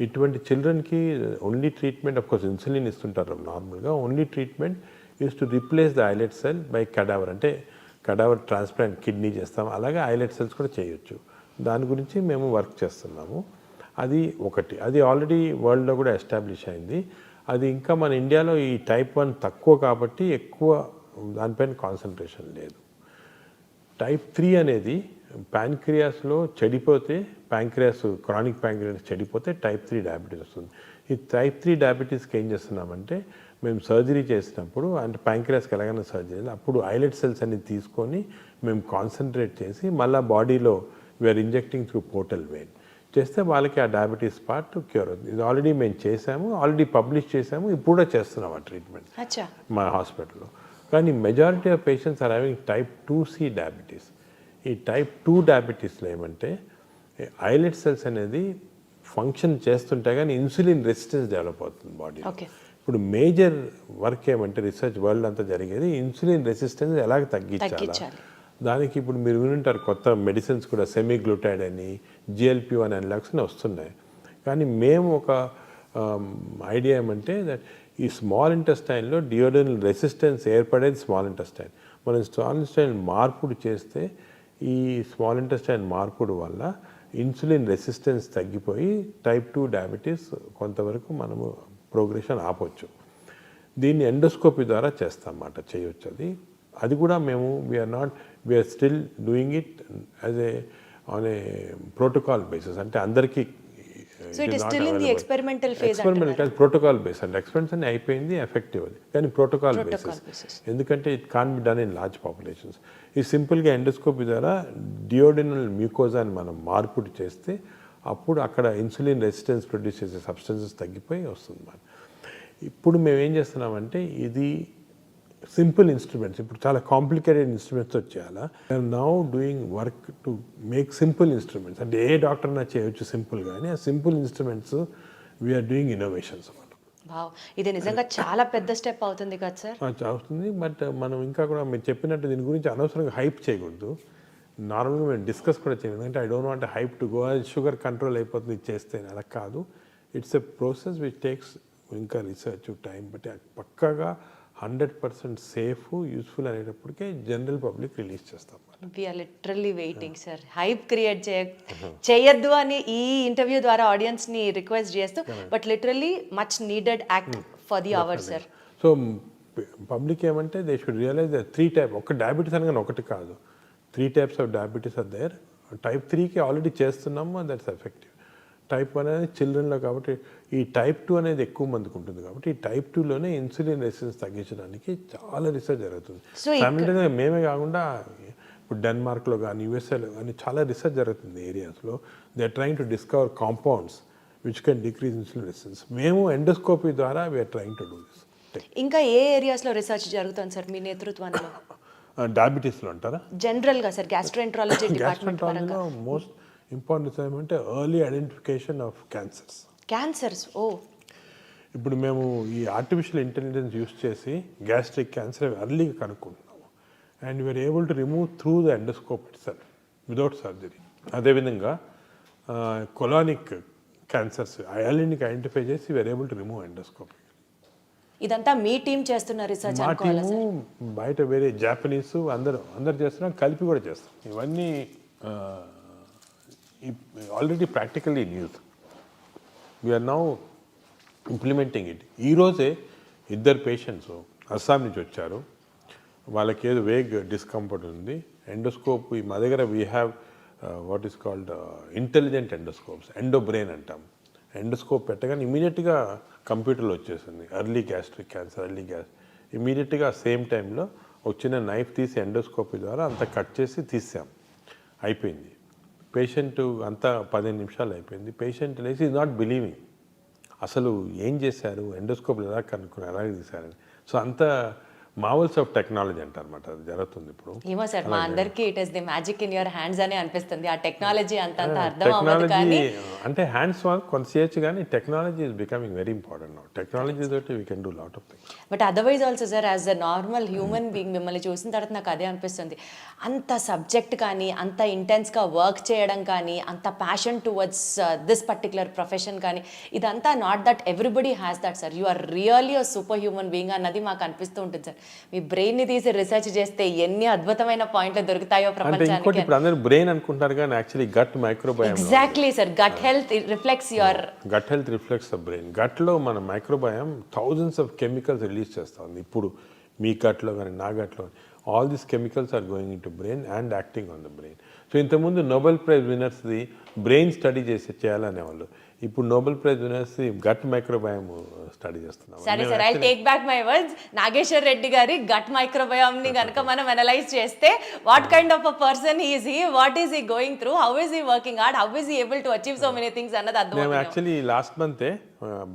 ఇటువంటి చిల్డ్రన్కి only treatment, of course insulin ఇస్తుంటారు నార్మల్గా. Only treatment is to replace the islet cell by cadaver, అంటే కడావర్ ట్రాన్స్ప్లాంట్ కిడ్నీ చేస్తాం, అలాగే ఐలెట్ సెల్స్ కూడా చేయొచ్చు. దాని గురించి మేము వర్క్ చేస్తున్నాము. అది ఒకటి, అది ఆల్రెడీ వరల్డ్లో కూడా ఎస్టాబ్లిష్ అయింది. అది ఇంకా మన ఇండియాలో ఈ టైప్ 1 తక్కువ కాబట్టి ఎక్కువ దానిపైన కాన్సన్ట్రేషన్ లేదు. టైప్ 3 అనేది ప్యాంక్రియాస్లో చెడిపోతే, క్రానిక్ ప్యాంక్రియాస్ చెడిపోతే టైప్ 3 డయాబెటీస్ వస్తుంది. ఈ టైప్ 3 డయాబెటీస్కి ఏం చేస్తున్నామంటే మేము సర్జరీ చేసినప్పుడు, అంటే ప్యాంక్రియాస్కి ఎలాగైనా సర్జరీ, అప్పుడు ఐలెట్ సెల్స్ అన్ని తీసుకొని మేము కాన్సన్ట్రేట్ చేసి మళ్ళీ బాడీలో we're injecting through portal vein చేస్తే వాళ్ళకి ఆ డయాబెటీస్ పార్ట్ క్యూర్ అవుతుంది. ఇది ఆల్రెడీ మేము చేసాము, ఆల్రెడీ పబ్లిష్ చేసాము, ఇప్పుడు కూడా చేస్తున్నాం ఆ ట్రీట్మెంట్ మా హాస్పిటల్లో. కానీ majority of patients are having type 2C diabetes. ఈ టైప్ 2 డయాబెటీస్లో ఏమంటే ఐలెట్ సెల్స్ అనేది ఫంక్షన్ చేస్తుంటే కానీ ఇన్సులిన్ రెసిస్టెన్స్ డెవలప్ అవుతుంది బాడీలో. ఇప్పుడు మేజర్ వర్క్ ఏమంటే రీసెర్చ్ వరల్డ్ అంతా జరిగేది ఇన్సులిన్ రెసిస్టెన్స్ ఎలాగ తగ్గించాలి. దానికి ఇప్పుడు మీరు వినుంటారు కొత్త మెడిసిన్స్ కూడా, సెమీగ్లూటైడ్ అని, GLP-1 అనలాగ్స్ వస్తున్నాయి. కానీ మేము ఒక ఐడియా ఏమంటే దట్ ఈ స్మాల్ ఇంటెస్టైన్లో డియోడనల్ రెసిస్టెన్స్ ఏర్పడేది స్మాల్ ఇంటెస్టైన్. మనం స్మాల్ ఇంటెస్టైన్ మార్పుడు చేస్తే ఈ స్మాల్ ఇంటెస్టైన్ మార్పుడు వల్ల ఇన్సులిన్ రెసిస్టెన్స్ తగ్గిపోయి టైప్ 2 డయాబెటీస్ కొంతవరకు మనము ప్రోగ్రెషన్ ఆపొచ్చు. దీన్ని ఎండోస్కోపీ ద్వారా చేస్తామన్నమాట, చేయొచ్చు. అది కూడా మేము we're still doing it as on a protocol basis. అంటే అందరికీ ఎక్స్పెరిమెంటల్ కాదు, ప్రోటోకాల్ బేస్. అంటే ఎక్స్పెరిమెంట్స్ అన్ని అయిపోయింది, ఎఫెక్టివ్ అది, కానీ ప్రోటోకాల్ బేసిస్. ఎందుకంటే it can be done in large populations. ఈ సింపుల్గా ఎండోస్కోపీ ద్వారా డియోడినల్ మ్యూకోజాని మనం మార్పుడు చేస్తే అప్పుడు అక్కడ ఇన్సులిన్ రెసిస్టెన్స్ ప్రొడ్యూస్ చేసే సబ్స్టెన్సెస్ తగ్గిపోయి వస్తుంది. ఇప్పుడు మేము ఏం చేస్తున్నామంటే ఇది సింపుల్ ఇన్స్ట్రుమెంట్స్, ఇప్పుడు చాలా కాంప్లికేటెడ్ ఇన్స్ట్రుమెంట్స్ వచ్చేయాలా. Now doing work to make simple instruments. అంటే ఏ డాక్టర్నా చేయొచ్చు సింపుల్గా, కానీ ఆ simple instruments we are doing innovations అన్నమాట. ఇది నిజంగా చాలా పెద్ద స్టెప్ అవుతుంది కదా సార్. అవుతుంది, బట్ మనం ఇంకా కూడా మీరు చెప్పినట్టు దీని గురించి అనవసరంగా హైప్ చేయకూడదు. నార్మల్గా మేము డిస్కస్ కూడా చేయలేదు. అంటే I don't want hype to go, sugar control అయిపోతుంది చేస్తే, అలా కాదు. It's a process which takes ఇంకా రీసెర్చ్ టైం, బట్ పక్కాగా 100% సేఫ్ యూస్ఫుల్ అనేటప్పటికే జనరల్ పబ్లిక్ రిలీజ్ చేస్తాం. We are literally waiting sir. Hype create చేయొద్దు అని ఈ ఇంటర్వ్యూ ద్వారా ఆడియన్స్ని రిక్వెస్ట్ చేస్తూ, but literally much needed act for the hour sir. So public ఏమంటే దే షుడ్ రియలైజ్ 3 టైప్, ఒక డయాబెటీస్ అనగానే ఒకటి కాదు, 3 types of diabetes are there. Type 3కి ఆల్రెడీ చేస్తున్నాము, దట్స్ ఎఫెక్టివ్. టైప్ 1 అనేది చిల్డ్రన్లో, కాబట్టి ఈ టైప్ 2 అనేది ఎక్కువ మందికి ఉంటుంది, కాబట్టి ఈ టైప్ 2లోనే ఇన్సులిన్ రెసిస్టెన్స్ తగ్గించడానికి చాలా రీసెర్చ్ జరుగుతుంది. ఫ్యామిలీగా మేమే కాకుండా ఇప్పుడు డెన్మార్క్లో కానీ యూఎస్ఏలో కానీ చాలా రీసెర్చ్ జరుగుతుంది ఏరియాస్లో. They are trying to discover compounds which can decrease insulin resistance. మేము ఎండోస్కోపీ ద్వారా we're trying to do this. ఇంకా ఏ ఏరియాస్లో రీసెర్చ్ జరుగుతుంది సార్ మీ నేతృత్వంలో? డయాబెటీస్లో అంటారా? జనరల్గా సార్ గ్యాస్ట్రోఎంట్రాలజీ డిపార్ట్మెంట్ పరంగా గ్యాస్ట్రోఎంట్రాలజీలో మోస్ట్ ఇంపార్టెంట్ ఏమంటే early identification of cancers. Cancers. Oh, ఇప్పుడు మేము ఈ ఆర్టిఫిషియల్ ఇంటెలిజెన్స్ యూస్ చేసి గ్యాస్ట్రిక్ క్యాన్సర్ ఎర్లీగా కనుక్కుంటున్నాము, and we are able to remove through the endoscope itself without surgery. అదేవిధంగా కొలానిక్ క్యాన్సర్స్ ఎర్లీకి ఐడెంటిఫై చేసి we are able to remove endoscopy. ఇదంతా మీ టీం చేస్తున్న రీసెర్చ్ మా అనుకోవాలా టీము సార్? బయట వేరే జాపనీస్ అందరు చేస్తున్నాం, కలిపి కూడా చేస్తాం. ఇవన్నీ already practically news. We're now implementing it. ఈరోజే 2 పేషెంట్స్ అస్సాం నుంచి వచ్చారు, వాళ్ళకి ఏదో వేగ్ డిస్కంఫర్ట్ ఉంది. ఎండోస్కోప్ మా దగ్గర we have what is called intelligent endoscopes, Endobrain అంటాం. ఎండోస్కోప్ పెట్టగానే ఇమీడియట్గా కంప్యూటర్లో వచ్చేసింది early gastric cancer, early gas. ఇమీడియట్గా సేమ్ టైంలో ఒక చిన్న నైఫ్ తీసి ఎండోస్కోపీ ద్వారా అంతా కట్ చేసి తీసాం, అయిపోయింది. పేషెంట్ అంతా 15 నిమిషాలు అయిపోయింది. పేషెంట్ లేసి ఈజ్ నాట్ బిలీవింగ్, అసలు ఏం చేశారు, ఎండోస్కోప్లు ఎలా కనుక్కున్నారు, ఎలా తీశారని. సో అంత మార్వెల్స్ ఆఫ్ టెక్నాలజీ అంటారన్నమాట, అది జరుగుతుంది ఇప్పుడు. ఏమో సార్, మా అందరికీ it is the magic in your hands అని అనిపిస్తుంది. ఆ టెక్నాలజీ అంత అర్థం అవ్వదు కానీ, అంటే హ్యాండ్స్ వర్క్ కొంత చేయొచ్చు, కానీ technology is becoming very important now. Technology తోటి we can do lot of things. But otherwise also sir, as a normal human being మిమ్మల్ని చూసిన తర్వాత నాకు అదే అనిపిస్తుంది. అంత సబ్జెక్ట్ కానీ, అంత ఇంటెన్స్గా వర్క్ చేయడం కానీ, అంత passion towards this particular profession కానీ, ఇదంతా not that everybody has that sir. You are really a super human being అన్నది మాకు అనిపిస్తూ ఉంటుంది సార్. మీ బ్రెయిన్ని తీసి రీసెర్చ్ చేస్తే ఎన్ని అద్భుతమైన పాయింట్లు దొరుకుతాయో ప్రపంచానికి. ఇప్పుడు అందరూ బ్రెయిన్ అనుకుంటారు కానీ actually gut microbiome. Exactly sir, gut health reflects your the brain. గట్లో మన microbiome thousands of chemicals release చేస్తూ ఉంది. ఇప్పుడు మీ గట్లో కానీ నా గట్లో all these chemicals are going into brain and acting on the brain. So ఇంతకుముందు నోబెల్ ప్రైజ్ విన్నర్స్ది బ్రెయిన్ స్టడీ చేయాలనేవాళ్ళు. ఇప్పుడు Nobel prize winners gut microbiome study చేస్తున్నాం. సరే sir, I take back my words. Nageshwar Reddy గారి గట్ మైక్రోబయోమ్ ని కనుక మనం అనలైజ్ చేస్తే, what kind of a person is he, what is he going through, how is he working hard, how is he able to achieve so many things అన్నది అర్థం. మేము actually last మంతే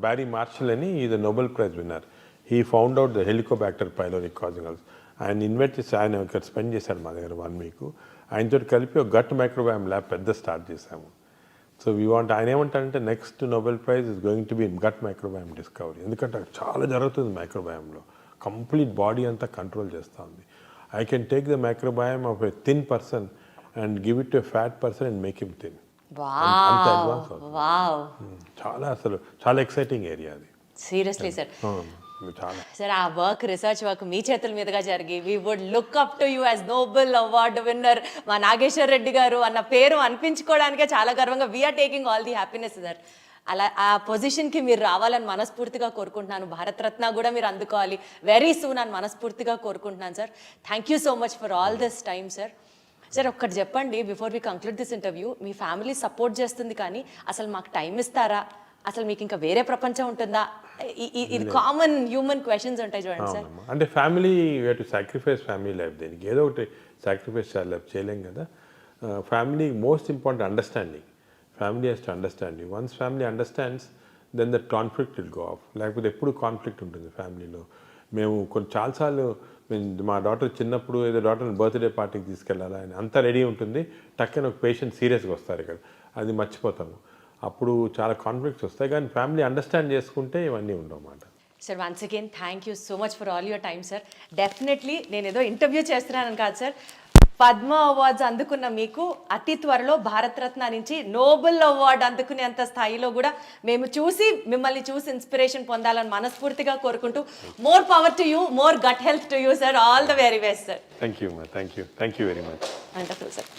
Barry martial అని is Nobel prize winner. He found out the Helicobacter pylori causing. ఆయన invite చేసి ఆయన ఇక్కడ spend చేశారు మా దగ్గర 1 వీక్. ఆయనతో కలిపి ఒక గట్ మైక్రోబయోమ్ ల్యాబ్ పెద్ద స్టార్ట్ చేశాము. సో వీ వాంట్, ఆయన ఏమంటారంటే next Nobel prize is going to be in gut microbiome discovery. ఎందుకంటే చాలా జరుగుతుంది మైక్రోబయోమ్లో, కంప్లీట్ బాడీ అంతా కంట్రోల్ చేస్తూ ఉంది. I can take the microbiome of a thin person and give it to a fat person and make him thin. చాలా అసలు చాలా ఎక్సైటింగ్ ఏరియా అది. Seriously sir. చాలా సార్, ఆ వర్క్, రీసెర్చ్ వర్క్ మీ చేతుల మీదుగా జరిగి, we would look up to you as Nobel award winner మా నాగేశ్వర్ రెడ్డి గారు అన్న పేరు అనిపించుకోవడానికే చాలా గర్వంగా we're taking all the happiness sir. అలా ఆ పొజిషన్కి మీరు రావాలని మనస్ఫూర్తిగా కోరుకుంటున్నాను. భారతరత్న కూడా మీరు అందుకోవాలి వెరీ సూన్ అని మనస్ఫూర్తిగా కోరుకుంటున్నాను sir. Thank you so much for all this time sir. Sir, ఒక్కటి చెప్పండి before we conclude this interview. మీ ఫ్యామిలీ సపోర్ట్ చేస్తుంది కానీ అసలు మాకు టైం ఇస్తారా, అసలు మీకు ఇంకా వేరే ప్రపంచం ఉంటుందా, ఇది కామన్ హ్యూమన్ క్వశ్చన్స్ ఉంటాయి చూడండి సార్. అంటే family you to sacrifice family life. దేనికి ఏదో ఒకటి సాక్రిఫైస్ చేయలేం కదా. Family most important understanding. Family has to understand you. Once family understands then that conflict will go off. లేకపోతే ఎప్పుడు కాన్ఫ్లిక్ట్ ఉంటుంది ఫ్యామిలీలో. మేము చాలాసార్లు మా డాటర్ చిన్నప్పుడు ఏదో డాటర్ని బర్త్డే పార్టీకి తీసుకెళ్ళాలా అని అంతా రెడీ ఉంటుంది, టక్కన ఒక పేషెంట్ సీరియస్గా వస్తారు ఇక్కడ, అది మర్చిపోతాము. అప్పుడు చాలా కాన్ఫ్లిక్ట్స్ వస్తాయి, కానీ ఫ్యామిలీ అండర్స్టాండ్ చేసుకుంటే ఇవన్నీ ఉండవు అన్నమాట. Sir, once again thank you so much for all your time sir. Definitely నేను ఏదో ఇంటర్వ్యూ చేస్తున్నానని కాదు సార్, పద్మ అవార్డ్స్ అందుకున్న మీకు అతి త్వరలో భారతరత్న నుంచి నోబెల్ అవార్డు అందుకునేంత స్థాయిలో కూడా మేము చూసి మిమ్మల్ని చూసి ఇన్స్పిరేషన్ పొందాలని మనస్ఫూర్తిగా కోరుకుంటూ more power to you, more gut health to you sir, all the very best sir. Thank you very much. Wonderful sir.